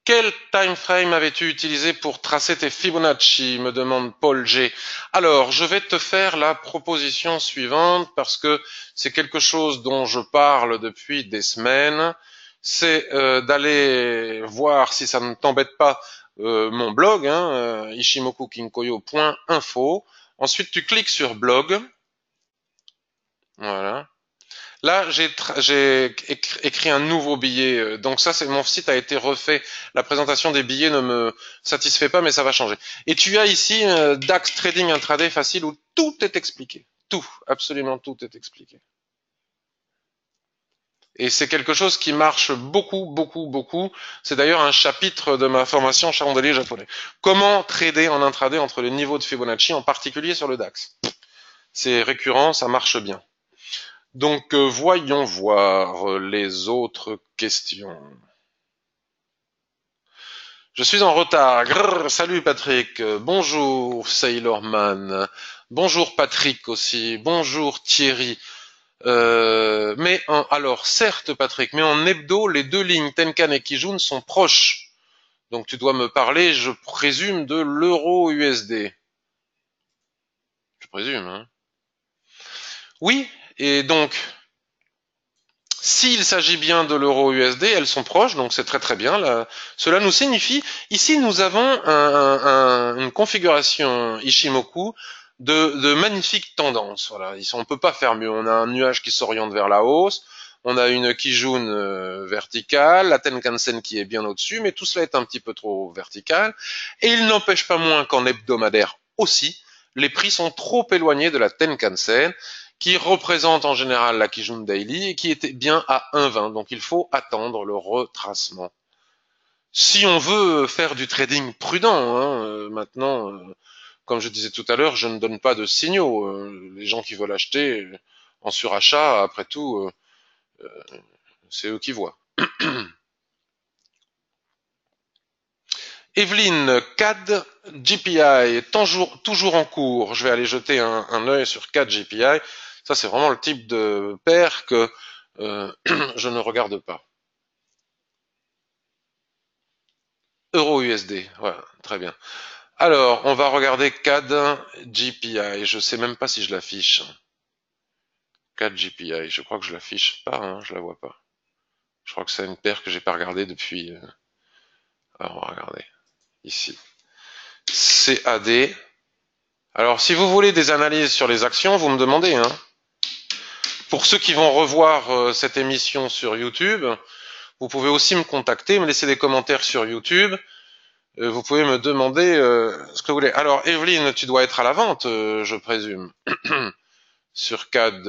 Quel time frame avais-tu utilisé pour tracer tes Fibonacci, me demande Paul G. Alors, je vais te faire la proposition suivante parce que c'est quelque chose dont je parle depuis des semaines. C'est d'aller voir si ça ne t'embête pas mon blog, hein, ishimokukinkoyo.info. Ensuite, tu cliques sur blog. Voilà. Là, j'ai écrit un nouveau billet. Donc ça, c'est mon site a été refait. La présentation des billets ne me satisfait pas, mais ça va changer. Et tu as ici DAX Trading Intraday facile où tout est expliqué. Tout, absolument tout est expliqué. Et c'est quelque chose qui marche beaucoup, beaucoup, beaucoup. C'est d'ailleurs un chapitre de ma formation chandelier japonais. Comment trader en intraday entre les niveaux de Fibonacci, en particulier sur le DAX. C'est récurrent, ça marche bien. Donc voyons voir les autres questions. Je suis en retard. Grrr, salut Patrick. Bonjour Sailorman. Bonjour Patrick aussi. Bonjour Thierry. Alors certes Patrick, mais en hebdo, les deux lignes Tenkan et Kijun sont proches. Donc tu dois me parler, je présume, de l'euro USD. Je présume, hein. Oui, et donc s'il s'agit bien de l'euro USD, elles sont proches, donc c'est très très bien. Là, cela nous signifie, ici nous avons une configuration Ishimoku de magnifiques tendances. Voilà, on ne peut pas faire mieux. On a un nuage qui s'oriente vers la hausse, on a une Kijun verticale, la Tenkan-sen qui est bien au-dessus, mais tout cela est un petit peu trop vertical. Et il n'empêche pas moins qu'en hebdomadaire aussi, les prix sont trop éloignés de la Tenkan-sen, qui représente en général la Kijun Daily et qui était bien à 1,20. Donc il faut attendre le retracement. Si on veut faire du trading prudent, hein, maintenant, comme je disais tout à l'heure, je ne donne pas de signaux. Les gens qui veulent acheter en surachat, après tout, c'est eux qui voient. Evelyne, CAD GPI, toujours en cours. Je vais aller jeter un œil sur CAD GPI. Ça, c'est vraiment le type de paire que je ne regarde pas. Euro USD, voilà, très bien. Alors, on va regarder CAD GPI. Je sais même pas si je l'affiche. CAD GPI, je crois que je l'affiche pas, hein, je la vois pas. Je crois que c'est une paire que j'ai pas regardée depuis. Alors on va regarder ici. CAD. Alors si vous voulez des analyses sur les actions, vous me demandez, hein. Pour ceux qui vont revoir cette émission sur YouTube, vous pouvez aussi me contacter, me laisser des commentaires sur YouTube. Vous pouvez me demander ce que vous voulez. Alors, Evelyne, tu dois être à la vente, je présume, sur CAD,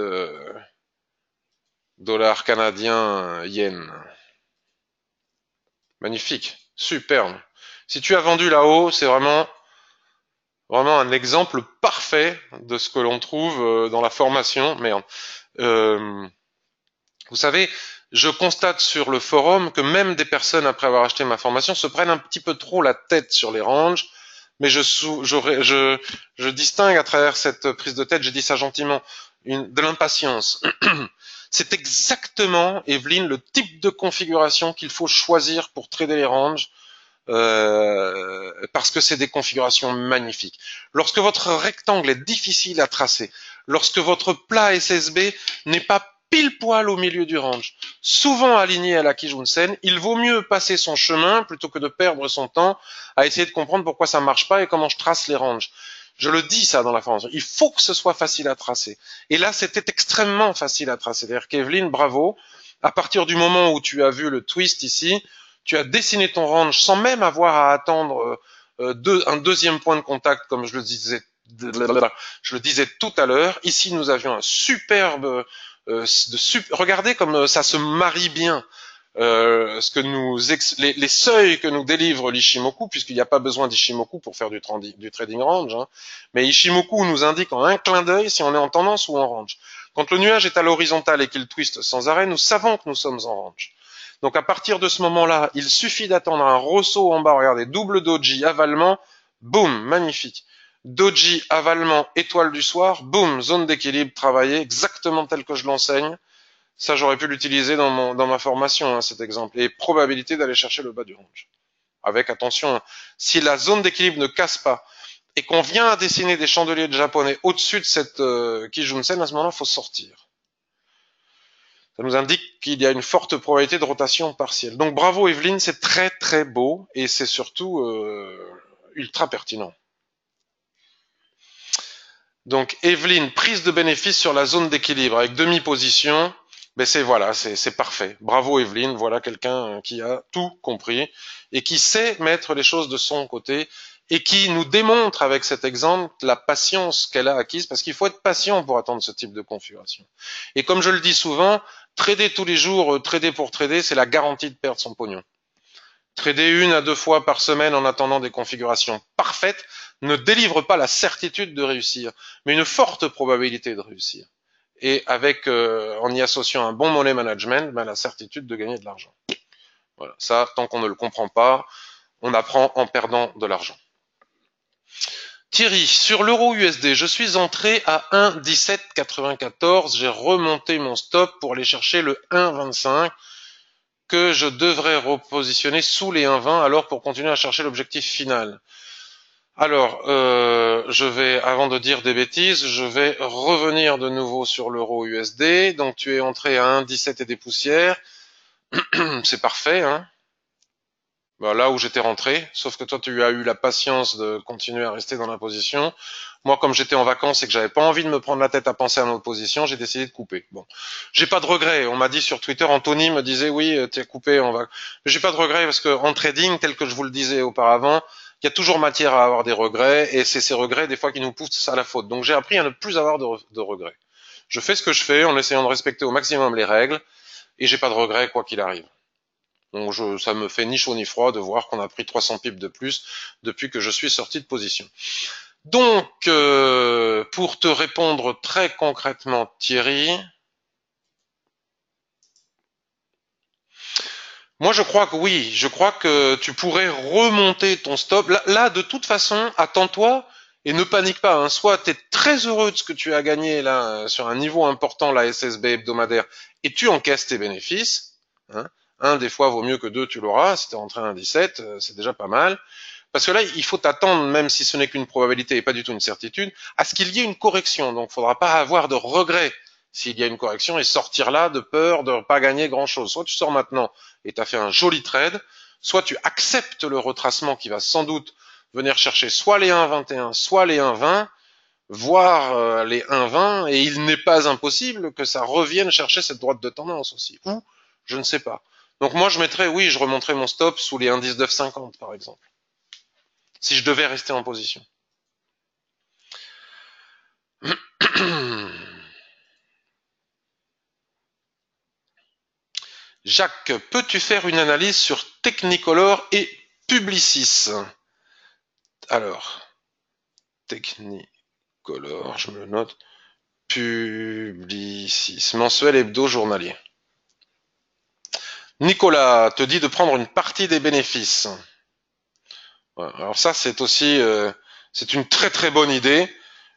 dollar canadien, yen. Magnifique, superbe. Si tu as vendu là-haut, c'est vraiment un exemple parfait de ce que l'on trouve dans la formation. Merde. Euh, Vous savez, je constate sur le forum que même des personnes, après avoir acheté ma formation, se prennent un petit peu trop la tête sur les ranges, mais je distingue à travers cette prise de tête, j'ai dit ça gentiment, de l'impatience. C'est exactement, Evelyne, le type de configuration qu'il faut choisir pour trader les ranges, parce que c'est des configurations magnifiques. Lorsque votre rectangle est difficile à tracer, lorsque votre plat SSB n'est pas pile poil au milieu du range, souvent aligné à la Kijun-sen, il vaut mieux passer son chemin plutôt que de perdre son temps à essayer de comprendre pourquoi ça marche pas et comment je trace les ranges. Je le dis ça dans la formation. Il faut que ce soit facile à tracer. Et là, c'était extrêmement facile à tracer. C'est-à-dire qu'Evelyne, bravo. À partir du moment où tu as vu le twist ici, tu as dessiné ton range sans même avoir à attendre un deuxième point de contact, comme je le disais tout à l'heure. Ici, nous avions un superbe regardez comme ça se marie bien. Ce que les seuils que nous délivre l'Ishimoku, puisqu'il n'y a pas besoin d'Ishimoku pour faire du trading range, hein, mais Ishimoku nous indique en un clin d'œil si on est en tendance ou en range. Quand le nuage est à l'horizontale et qu'il twiste sans arrêt, nous savons que nous sommes en range. Donc à partir de ce moment-là, il suffit d'attendre un ressaut en bas, regardez, double doji, avalement, boum, magnifique. Doji, avalement, étoile du soir, boum, zone d'équilibre travaillée, exactement tel que je l'enseigne. Ça, j'aurais pu l'utiliser dans ma formation, hein, cet exemple. Et probabilité d'aller chercher le bas du range. Avec, attention, hein, si la zone d'équilibre ne casse pas et qu'on vient à dessiner des chandeliers de japonais au-dessus de cette Kijun-sen, à ce moment-là, il faut sortir. Ça nous indique qu'il y a une forte probabilité de rotation partielle. Donc bravo Evelyne, c'est très très beau et c'est surtout ultra pertinent. Donc Evelyne, prise de bénéfice sur la zone d'équilibre avec demi-position, ben c'est parfait. Bravo Evelyne, voilà quelqu'un qui a tout compris et qui sait mettre les choses de son côté et qui nous démontre avec cet exemple la patience qu'elle a acquise, parce qu'il faut être patient pour attendre ce type de configuration. Et comme je le dis souvent, trader tous les jours, trader pour trader, c'est la garantie de perdre son pognon. Trader 1 à 2 fois par semaine en attendant des configurations parfaites ne délivre pas la certitude de réussir, mais une forte probabilité de réussir. Et avec, en y associant un bon money management, la certitude de gagner de l'argent. Voilà. Ça, tant qu'on ne le comprend pas, on apprend en perdant de l'argent. Thierry, sur l'euro USD, je suis entré à 1,1794. J'ai remonté mon stop pour aller chercher le 1,25 que je devrais repositionner sous les 1,20 alors pour continuer à chercher l'objectif final. Alors, je vais, avant de dire des bêtises, je vais revenir de nouveau sur l'euro USD. Donc, tu es entré à 1,17 et des poussières. C'est parfait, hein. Bah, là où j'étais rentré, sauf que toi tu as eu la patience de continuer à rester dans la position. Moi, comme j'étais en vacances et que j'avais pas envie de me prendre la tête à penser à notre position, j'ai décidé de couper. Bon, j'ai pas de regrets. On m'a dit sur Twitter, Anthony me disait oui, t'es coupé, on va. Mais j'ai pas de regrets parce que en trading, tel que je vous le disais auparavant, il y a toujours matière à avoir des regrets et c'est ces regrets des fois qui nous poussent à la faute. Donc j'ai appris à ne plus avoir de regrets. Je fais ce que je fais en essayant de respecter au maximum les règles et j'ai pas de regrets quoi qu'il arrive. Donc ça me fait ni chaud ni froid de voir qu'on a pris 300 pips de plus depuis que je suis sorti de position. Donc, pour te répondre très concrètement, Thierry, moi je crois que oui, je crois que tu pourrais remonter ton stop. Là de toute façon, attends-toi et ne panique pas. Hein. Soit tu es très heureux de ce que tu as gagné là sur un niveau important, la SSB hebdomadaire, et tu encaisses tes bénéfices. Hein. Un, des fois, vaut mieux que deux, tu l'auras. Si tu es rentré à un 17, c'est déjà pas mal. Parce que là, il faut t'attendre, même si ce n'est qu'une probabilité et pas du tout une certitude, à ce qu'il y ait une correction. Donc, il ne faudra pas avoir de regrets s'il y a une correction, et sortir là de peur de ne pas gagner grand-chose. Soit tu sors maintenant et tu as fait un joli trade, soit tu acceptes le retracement qui va sans doute venir chercher soit les 1,21, soit les 1,20, voire les 1,20, et il n'est pas impossible que ça revienne chercher cette droite de tendance aussi. Ou, je ne sais pas. Donc moi je mettrais, oui, je remonterais mon stop sous les 1,1950 par exemple, si je devais rester en position. Jacques, peux-tu faire une analyse sur Technicolor et Publicis? Alors, Technicolor, je me le note, Publicis, mensuel, hebdo, journalier. Nicolas te dit de prendre une partie des bénéfices. Ouais, alors ça, c'est aussi, c'est une très très bonne idée.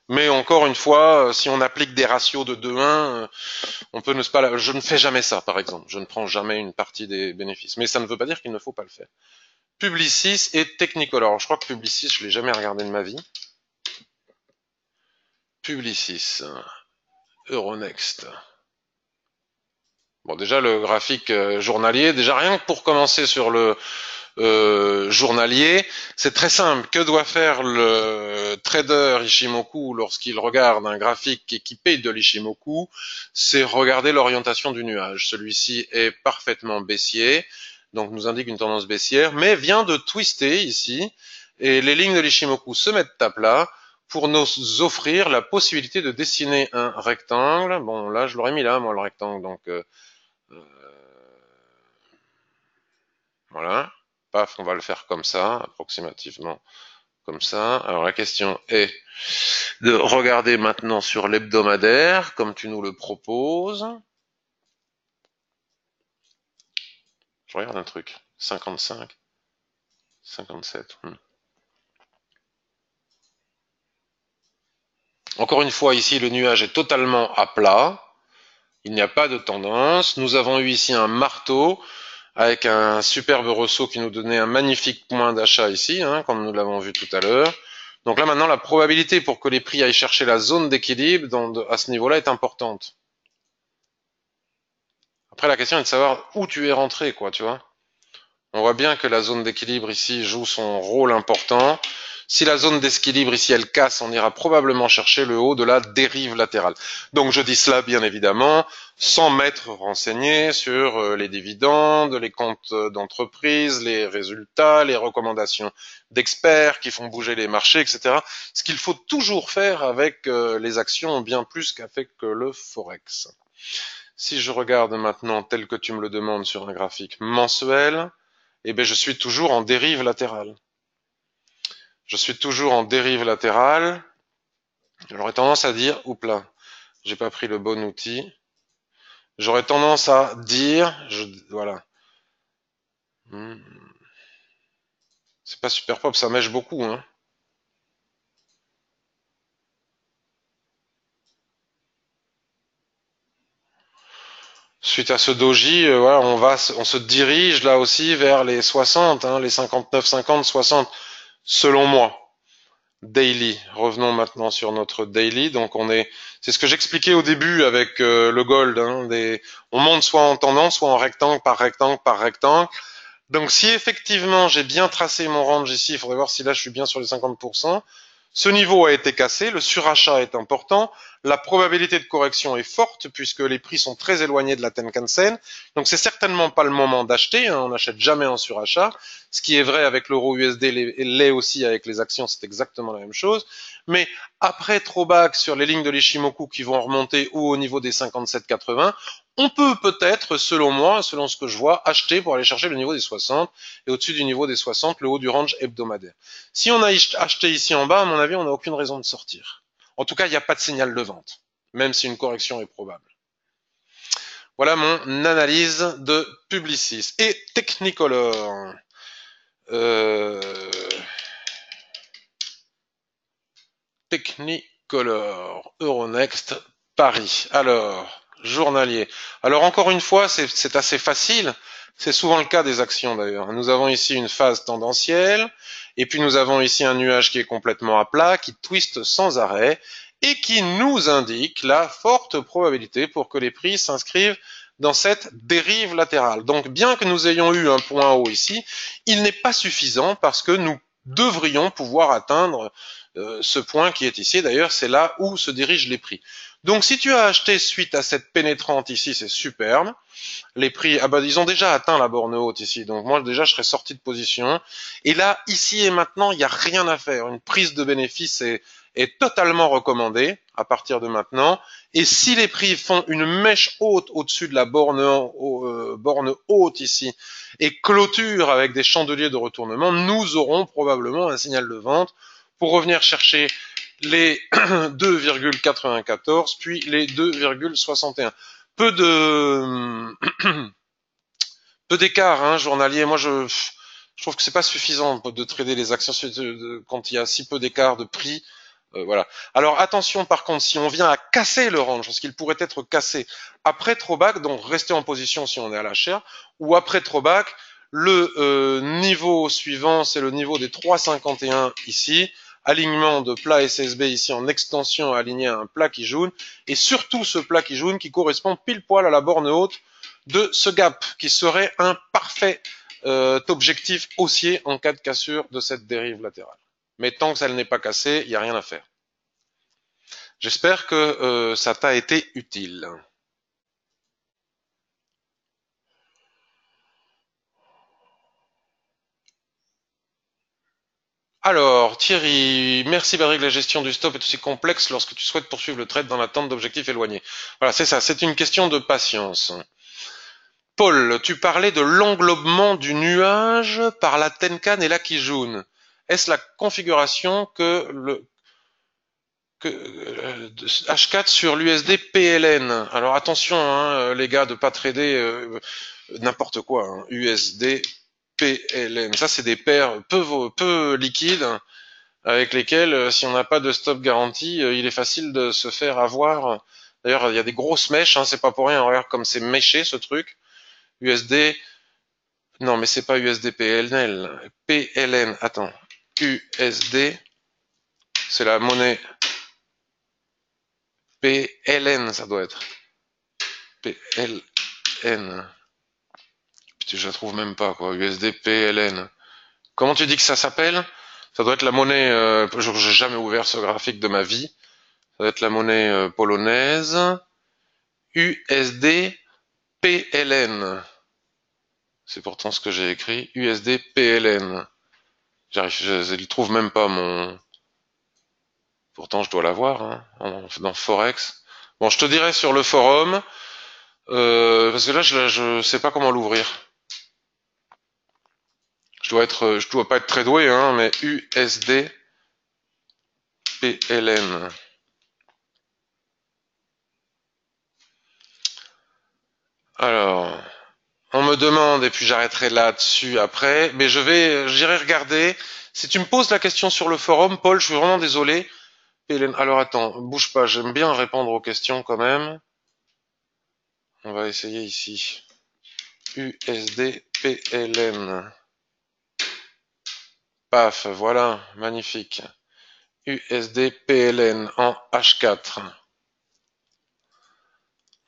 Mais encore une fois, si on applique des ratios de 2-1, on peut ne pas. Je ne fais jamais ça, par exemple. Je ne prends jamais une partie des bénéfices. Mais ça ne veut pas dire qu'il ne faut pas le faire. Publicis et Technicolor. Je crois que Publicis, je l'ai jamais regardé de ma vie. Publicis, Euronext. Bon, déjà le graphique journalier. Déjà rien que pour commencer sur le journalier, c'est très simple. Que doit faire le trader Ishimoku lorsqu'il regarde un graphique équipé de l'Ishimoku? C'est regarder l'orientation du nuage. Celui-ci est parfaitement baissier, donc nous indique une tendance baissière, mais vient de twister ici, et les lignes de l'Ishimoku se mettent à plat pour nous offrir la possibilité de dessiner un rectangle. Bon, là, je l'aurais mis là, moi, le rectangle, donc voilà. Paf, on va le faire comme ça, approximativement comme ça. Alors la question est de regarder maintenant sur l'hebdomadaire, comme tu nous le proposes. Je regarde un truc. 55, 57. Encore une fois, ici, le nuage est totalement à plat. Il n'y a pas de tendance. Nous avons eu ici un marteau avec un superbe ressaut qui nous donnait un magnifique point d'achat ici, hein, comme nous l'avons vu tout à l'heure. Donc là maintenant, la probabilité pour que les prix aillent chercher la zone d'équilibre à ce niveau-là est importante. Après, la question est de savoir où tu es rentré, quoi, tu vois. On voit bien que la zone d'équilibre ici joue son rôle important. Si la zone d'équilibre ici elle casse, on ira probablement chercher le haut de la dérive latérale. Donc je dis cela bien évidemment sans m'être renseigné sur les dividendes, les comptes d'entreprise, les résultats, les recommandations d'experts qui font bouger les marchés, etc. Ce qu'il faut toujours faire avec les actions bien plus qu'avec le forex. Si je regarde maintenant tel que tu me le demandes sur un graphique mensuel, eh bien je suis toujours en dérive latérale. Je suis toujours en dérive latérale. J'aurais tendance à dire, oups là, j'ai pas pris le bon outil. J'aurais tendance à dire, voilà. C'est pas super propre, ça mèche beaucoup, hein. Suite à ce doji, voilà, on se dirige là aussi vers les 60, hein, les 59, 50, 60, selon moi. Daily. Revenons maintenant sur notre daily. Donc c'est ce que j'expliquais au début avec le gold. Hein, on monte soit en tendance, soit en rectangle par rectangle par rectangle. Donc si effectivement j'ai bien tracé mon range ici, il faudrait voir si là je suis bien sur les 50%. Ce niveau a été cassé, le surachat est important, la probabilité de correction est forte puisque les prix sont très éloignés de la Tenkan-sen. Donc c'est certainement pas le moment d'acheter, hein, on n'achète jamais en surachat. Ce qui est vrai avec l'euro USD l'est aussi avec les actions, c'est exactement la même chose. Mais après throwback sur les lignes de l'Ishimoku qui vont remonter ou au niveau des 57,80, on peut peut-être, selon moi, selon ce que je vois, acheter pour aller chercher le niveau des 60 et au-dessus du niveau des 60, le haut du range hebdomadaire. Si on a acheté ici en bas, à mon avis, on n'a aucune raison de sortir. En tout cas, il n'y a pas de signal de vente, même si une correction est probable. Voilà mon analyse de Publicis. Et Technicolor. Technicolor, Euronext, Paris. Alors, journalier. Alors encore une fois, c'est assez facile. C'est souvent le cas des actions d'ailleurs. Nous avons ici une phase tendancielle, et puis nous avons ici un nuage qui est complètement à plat, qui twiste sans arrêt, et qui nous indique la forte probabilité pour que les prix s'inscrivent dans cette dérive latérale. Donc bien que nous ayons eu un point haut ici, il n'est pas suffisant parce que nous devrions pouvoir atteindre ce point qui est ici. D'ailleurs, c'est là où se dirigent les prix. Donc si tu as acheté suite à cette pénétrante ici, c'est superbe. Les prix, ah bah ils ont déjà atteint la borne haute ici, donc moi déjà je serais sorti de position. Et là, ici et maintenant, il n'y a rien à faire. Une prise de bénéfice est totalement recommandée à partir de maintenant. Et si les prix font une mèche haute au-dessus de la borne haute ici et clôture avec des chandeliers de retournement, nous aurons probablement un signal de vente pour revenir chercher les 2,94 puis les 2,61. Peu de peu d'écart hein, journalier. Moi, je trouve que c'est pas suffisant de trader les actions quand il y a si peu d'écart de prix. Voilà. Alors attention par contre, si on vient à casser le range, parce qu'il pourrait être cassé après throwback, donc rester en position si on est à la chair, ou après throwback, le niveau suivant, c'est le niveau des 3,51 ici, alignement de plat SSB ici en extension aligné à un plat qui jaune, et surtout ce plat qui jaune qui correspond pile poil à la borne haute de ce gap, qui serait un parfait objectif haussier en cas de cassure de cette dérive latérale. Mais tant que ça n'est pas cassé, il n'y a rien à faire. J'espère que ça t'a été utile. Alors, Thierry, merci Patrick, la gestion du stop est aussi complexe lorsque tu souhaites poursuivre le trade dans l'attente d'objectifs éloignés. Voilà, c'est ça, c'est une question de patience. Paul, tu parlais de l'englobement du nuage par la Tenkan et la Kijun. Est-ce la configuration que H4 sur l'USD PLN? Alors attention, hein, les gars, de pas trader n'importe quoi. Hein. USD PLN, ça c'est des paires peu liquides avec lesquelles, si on n'a pas de stop garantie, il est facile de se faire avoir. D'ailleurs, il y a des grosses mèches, hein, c'est pas pour rien. Regarde comme c'est méché ce truc. USD, non mais c'est pas USD PLN, PLN. Attends, USD, c'est la monnaie PLN, ça doit être. PLN. Putain, je la trouve même pas, quoi. USD PLN. Comment tu dis que ça s'appelle? Ça doit être la monnaie. J'ai jamais ouvert ce graphique de ma vie. Ça doit être la monnaie polonaise. USD PLN. C'est pourtant ce que j'ai écrit. USD PLN. Je ne trouve même pas mon. Pourtant, je dois l'avoir dans Forex. Bon, je te dirai sur le forum. Parce que là, je sais pas comment l'ouvrir. Je dois pas être très doué, hein, mais USD PLN. Alors, on me demande, et puis j'arrêterai là-dessus après, mais j'irai regarder. Si tu me poses la question sur le forum, Paul, je suis vraiment désolé. PLN. Alors attends, bouge pas, j'aime bien répondre aux questions quand même. On va essayer ici. USD PLN. Paf, voilà, magnifique. USD PLN en H4.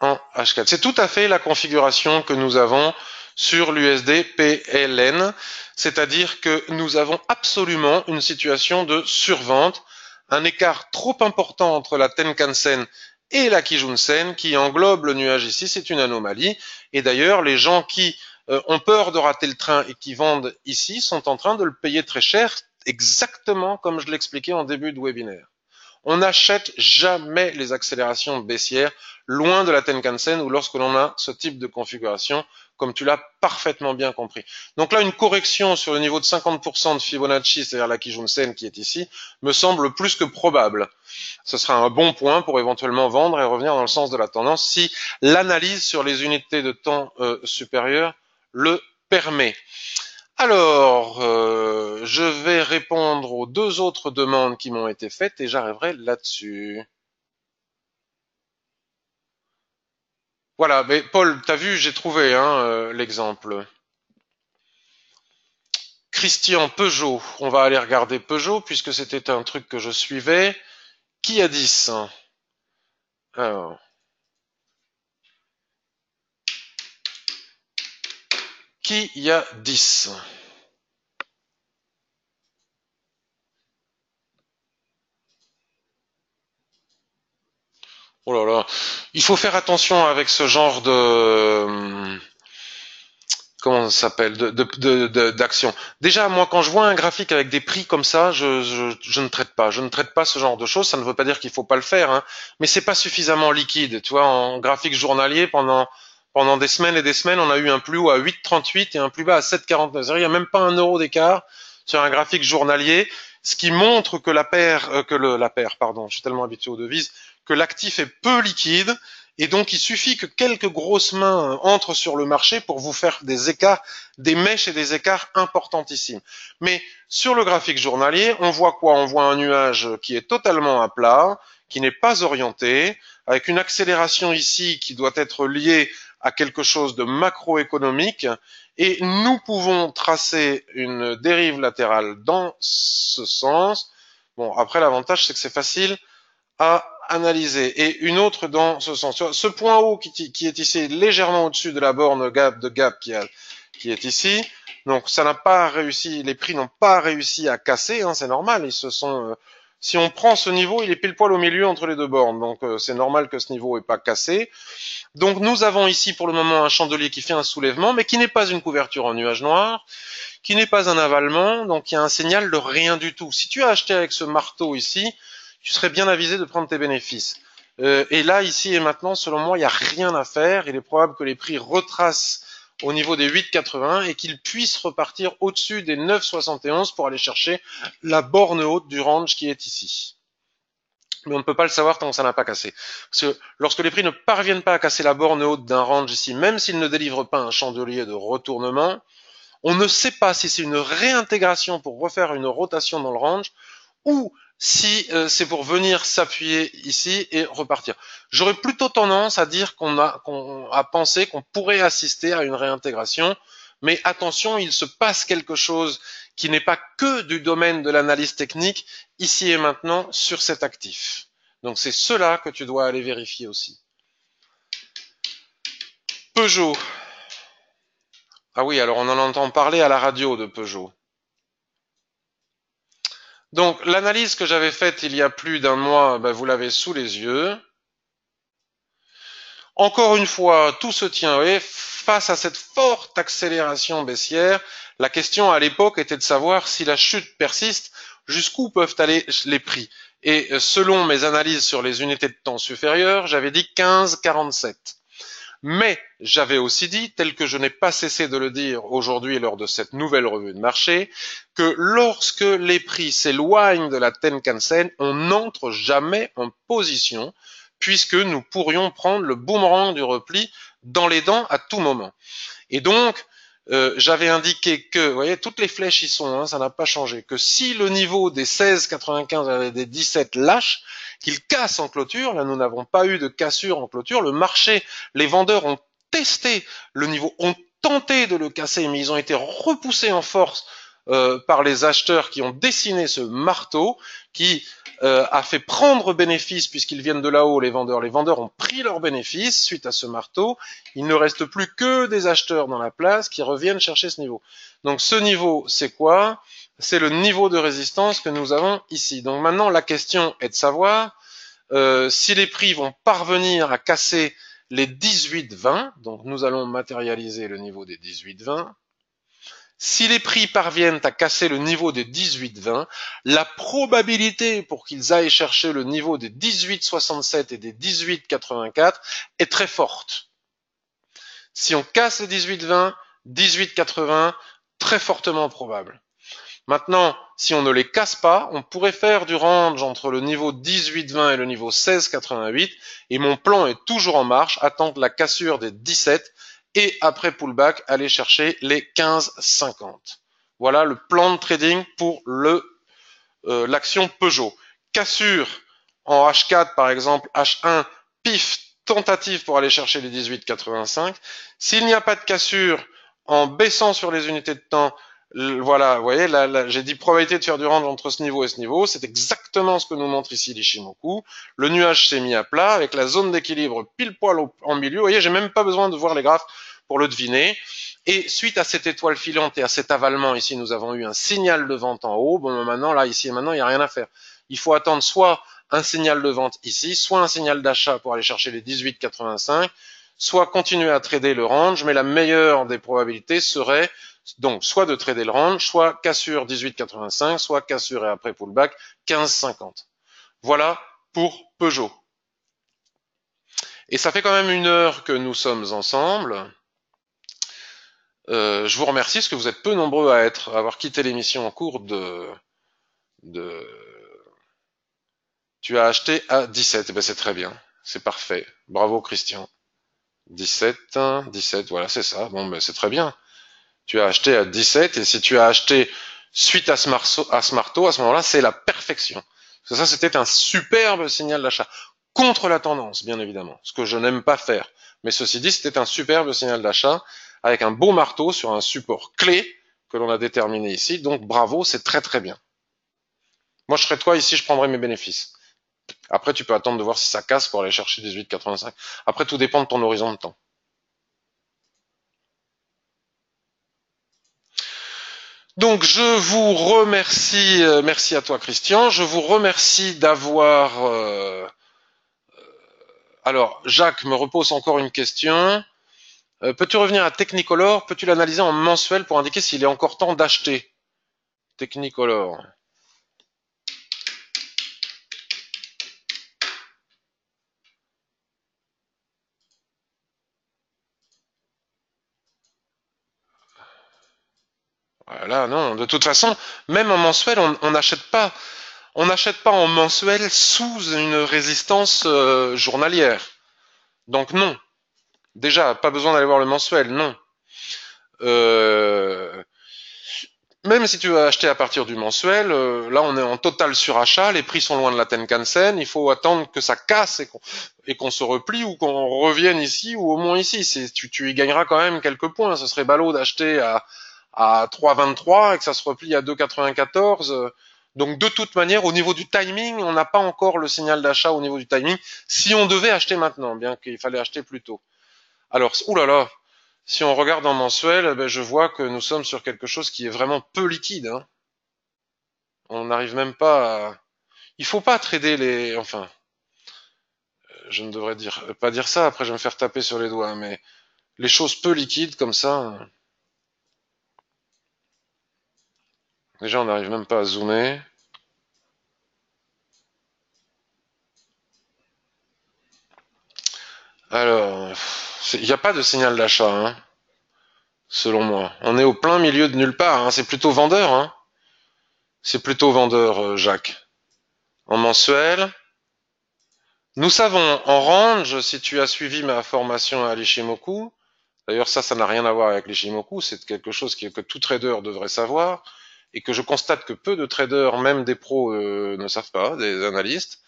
En H4. C'est tout à fait la configuration que nous avons sur l'USD PLN, c'est-à-dire que nous avons absolument une situation de survente, un écart trop important entre la Tenkan-sen et la Kijun-sen qui englobe le nuage ici, c'est une anomalie. Et d'ailleurs, les gens qui ont peur de rater le train et qui vendent ici sont en train de le payer très cher, exactement comme je l'expliquais en début de webinaire. On n'achète jamais les accélérations baissières loin de la Tenkan-sen ou lorsque l'on a ce type de configuration, comme tu l'as parfaitement bien compris. Donc là, une correction sur le niveau de 50% de Fibonacci, c'est-à-dire la Kijun-sen qui est ici, me semble plus que probable. Ce sera un bon point pour éventuellement vendre et revenir dans le sens de la tendance si l'analyse sur les unités de temps supérieures le permet. Alors, je vais répondre aux deux autres demandes qui m'ont été faites et j'arriverai là-dessus. Voilà, mais Paul, t'as vu, j'ai trouvé l'exemple. Christian Peugeot, on va aller regarder Peugeot puisque c'était un truc que je suivais. Qui a 10? Alors, qui y a 10? Oh là là, il faut faire attention avec ce genre de comment ça s'appelle d'action. Déjà, moi, quand je vois un graphique avec des prix comme ça, je ne traite pas. Je ne traite pas ce genre de choses. Ça ne veut pas dire qu'il faut pas le faire, hein, mais c'est pas suffisamment liquide. Tu vois, en graphique journalier, pendant des semaines et des semaines, on a eu un plus haut à 8,38 et un plus bas à 7,49. Il n'y a même pas 1 euro d'écart sur un graphique journalier, ce qui montre que la paire, pardon, je suis tellement habitué aux devises, que l'actif est peu liquide. Et donc, il suffit que quelques grosses mains entrent sur le marché pour vous faire des écarts, des mèches et des écarts importantissimes. Mais sur le graphique journalier, on voit quoi? On voit un nuage qui est totalement à plat, qui n'est pas orienté, avec une accélération ici qui doit être liée à quelque chose de macroéconomique. Et nous pouvons tracer une dérive latérale dans ce sens. Bon, après, l'avantage, c'est que c'est facile à analyser et une autre dans ce sens. Ce point haut qui est ici légèrement au-dessus de la borne de gap qui est ici, donc ça n'a pas réussi, les prix n'ont pas réussi à casser, hein, c'est normal, ils se sont si on prend ce niveau, il est pile poil au milieu entre les deux bornes, donc c'est normal que ce niveau n'ait pas cassé. Donc nous avons ici pour le moment un chandelier qui fait un soulèvement, mais qui n'est pas une couverture en nuage noir, qui n'est pas un avalement, donc il y a un signal de rien du tout. Si tu as acheté avec ce marteau ici, tu serais bien avisé de prendre tes bénéfices. Et là, ici et maintenant, selon moi, il n'y a rien à faire. Il est probable que les prix retracent au niveau des 8,80 et qu'ils puissent repartir au-dessus des 9,71 pour aller chercher la borne haute du range qui est ici. Mais on ne peut pas le savoir tant que ça n'a pas cassé. Parce que lorsque les prix ne parviennent pas à casser la borne haute d'un range ici, même s'ils ne délivrent pas un chandelier de retournement, on ne sait pas si c'est une réintégration pour refaire une rotation dans le range ou si c'est pour venir s'appuyer ici et repartir. J'aurais plutôt tendance à dire à penser qu'on pourrait assister à une réintégration, mais attention, il se passe quelque chose qui n'est pas que du domaine de l'analyse technique ici et maintenant sur cet actif. Donc c'est cela que tu dois aller vérifier aussi. Peugeot. Ah oui, alors on en entend parler à la radio de Peugeot. Donc l'analyse que j'avais faite il y a plus d'un mois, ben, vous l'avez sous les yeux. Encore une fois, tout se tient. Et face à cette forte accélération baissière, la question à l'époque était de savoir si la chute persiste, jusqu'où peuvent aller les prix. Et selon mes analyses sur les unités de temps supérieures, j'avais dit 15,47. Mais j'avais aussi dit, tel que je n'ai pas cessé de le dire aujourd'hui lors de cette nouvelle revue de marché, que lorsque les prix s'éloignent de la Tenkan-sen, on n'entre jamais en position puisque nous pourrions prendre le boomerang du repli dans les dents à tout moment. Et donc, j'avais indiqué que, vous voyez, toutes les flèches y sont, hein, ça n'a pas changé, que si le niveau des 16,95 et des 17 lâche, qu'il casse en clôture, là nous n'avons pas eu de cassure en clôture, le marché, les vendeurs ont testé le niveau, ont tenté de le casser, mais ils ont été repoussés en force par les acheteurs qui ont dessiné ce marteau, qui a fait prendre bénéfice puisqu'ils viennent de là-haut, les vendeurs. Les vendeurs ont pris leurs bénéfices suite à ce marteau. Il ne reste plus que des acheteurs dans la place qui reviennent chercher ce niveau. Donc ce niveau, c'est quoi? C'est le niveau de résistance que nous avons ici. Donc maintenant, la question est de savoir si les prix vont parvenir à casser les 18,20. Donc nous allons matérialiser le niveau des 18,20. Si les prix parviennent à casser le niveau des 18,20, la probabilité pour qu'ils aillent chercher le niveau des 18,67 et des 18,84 est très forte. Si on casse les 18,20, 18,80, très fortement probable. Maintenant, si on ne les casse pas, on pourrait faire du range entre le niveau 18,20 et le niveau 16,88 et mon plan est toujours en marche, attendre la cassure des 17 et après pullback, aller chercher les 15,50. Voilà le plan de trading pour l'action Peugeot. Cassure en H4 par exemple, H1, pif, tentative pour aller chercher les 18,85. S'il n'y a pas de cassure, en baissant sur les unités de temps, Voilà, vous voyez, là, j'ai dit probabilité de faire du range entre ce niveau et ce niveau. C'est exactement ce que nous montre ici l'Ishimoku. Le nuage s'est mis à plat avec la zone d'équilibre pile poil en milieu. Vous voyez, j'ai même pas besoin de voir les graphes pour le deviner. Et suite à cette étoile filante et à cet avalement, ici, nous avons eu un signal de vente en haut. Bon, maintenant, là, ici et maintenant, il n'y a rien à faire. Il faut attendre soit un signal de vente ici, soit un signal d'achat pour aller chercher les 18,85, soit continuer à trader le range, mais la meilleure des probabilités serait donc soit de trader le range, soit cassure 18,85, soit cassure et après pullback 15,50. Voilà pour Peugeot. Et ça fait quand même 1 heure que nous sommes ensemble. Je vous remercie parce que vous êtes peu nombreux à avoir quitté l'émission en cours de... Tu as acheté à 17, eh ben c'est très bien, c'est parfait. Bravo Christian. 17, 17, voilà, c'est ça. Bon, ben c'est très bien. Tu as acheté à 17 et si tu as acheté suite à ce marteau, à ce moment-là, c'est la perfection. Parce que ça, c'était un superbe signal d'achat. Contre la tendance, bien évidemment. Ce que je n'aime pas faire. Mais ceci dit, c'était un superbe signal d'achat avec un beau marteau sur un support clé que l'on a déterminé ici. Donc bravo, c'est très très bien. Moi, je serais toi ici, je prendrais mes bénéfices. Après, tu peux attendre de voir si ça casse pour aller chercher 18,85. Après, tout dépend de ton horizon de temps. Donc je vous remercie, merci à toi Christian, je vous remercie d'avoir... Alors Jacques me repose encore une question. Peux-tu revenir à Technicolor? Peux-tu l'analyser en mensuel pour indiquer s'il est encore temps d'acheter Technicolor? Voilà, non, de toute façon, même en mensuel, on n'achète pas. On n'achète pas en mensuel sous une résistance journalière. Donc non. Déjà, pas besoin d'aller voir le mensuel, non. Euh, Même si tu veux acheter à partir du mensuel, là on est en total surachat, les prix sont loin de la Tenkan-sen, il faut attendre que ça casse et qu'on se replie ou qu'on revienne ici ou au moins ici. Tu y gagneras quand même quelques points. Ce serait ballot d'acheter à 3,23 et que ça se replie à 2,94. Donc de toute manière, au niveau du timing, on n'a pas encore le signal d'achat au niveau du timing. Si on devait acheter maintenant, bien qu'il fallait acheter plus tôt. Alors, oulala, si on regarde en mensuel, eh ben, je vois que nous sommes sur quelque chose qui est vraiment peu liquide, hein. On n'arrive même pas à... Il faut pas trader les... Enfin, je ne devrais pas dire ça, après je vais me faire taper sur les doigts, mais les choses peu liquides comme ça, déjà on n'arrive même pas à zoomer. Alors, il n'y a pas de signal d'achat, hein, selon moi. On est au plein milieu de nulle part, hein. C'est plutôt vendeur, hein. C'est plutôt vendeur, Jacques. En mensuel, nous savons en range, si tu as suivi ma formation à l'Ishimoku, d'ailleurs ça n'a rien à voir avec l'Ishimoku, c'est quelque chose que tout trader devrait savoir, et que je constate que peu de traders, même des pros, ne savent pas, des analystes.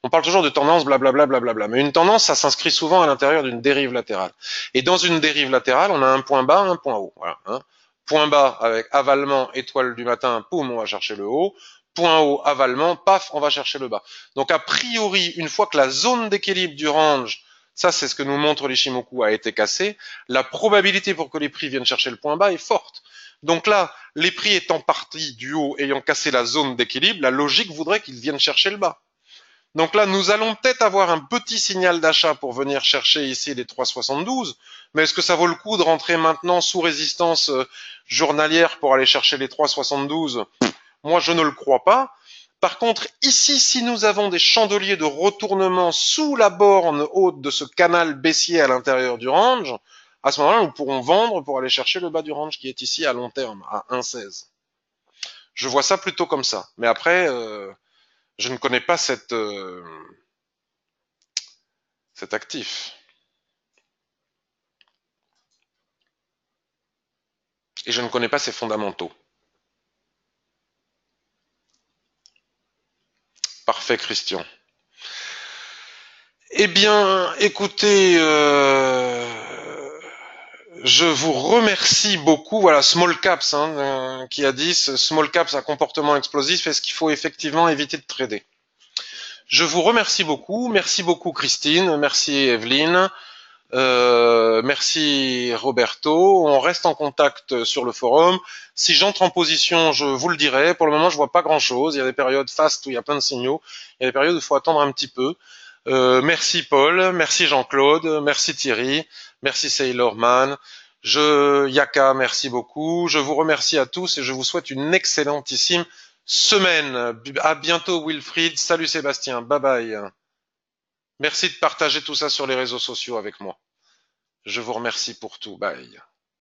On parle toujours de tendance, blablabla, blablabla, mais une tendance, ça s'inscrit souvent à l'intérieur d'une dérive latérale. Et dans une dérive latérale, on a un point bas, un point haut. Voilà, hein. Point bas avec avalement, étoile du matin, poum, on va chercher le haut. Point haut, avalement, paf, on va chercher le bas. Donc a priori, une fois que la zone d'équilibre du range, ça c'est ce que nous montre l'Ishimoku, a été cassée, la probabilité pour que les prix viennent chercher le point bas est forte. Donc là, les prix étant partis du haut, ayant cassé la zone d'équilibre, la logique voudrait qu'ils viennent chercher le bas. Donc là, nous allons peut-être avoir un petit signal d'achat pour venir chercher ici les 3,72, mais est-ce que ça vaut le coup de rentrer maintenant sous résistance journalière pour aller chercher les 3,72? Moi, je ne le crois pas. Par contre, ici, si nous avons des chandeliers de retournement sous la borne haute de ce canal baissier à l'intérieur du range, à ce moment-là, nous pourrons vendre pour aller chercher le bas du range qui est ici à long terme, à 1,16. Je vois ça plutôt comme ça. Mais après, je ne connais pas cet actif. Et je ne connais pas ses fondamentaux. Parfait, Christian. Eh bien, écoutez, Je vous remercie beaucoup. Voilà, Small Caps qui a dit Small Caps a comportement explosif. Est-ce qu'il faut effectivement éviter de trader? Je vous remercie beaucoup. Merci beaucoup Christine. Merci Evelyne. Merci Roberto. On reste en contact sur le forum. Si j'entre en position, je vous le dirai. Pour le moment, je vois pas grand-chose. Il y a des périodes fast où il y a plein de signaux. Il y a des périodes où il faut attendre un petit peu. Merci Paul, merci Jean-Claude, merci Thierry, merci Sailorman, Yaka, merci beaucoup. Je vous remercie à tous et je vous souhaite une excellentissime semaine. À bientôt Wilfried. Salut Sébastien. Bye bye. Merci de partager tout ça sur les réseaux sociaux avec moi. Je vous remercie pour tout. Bye.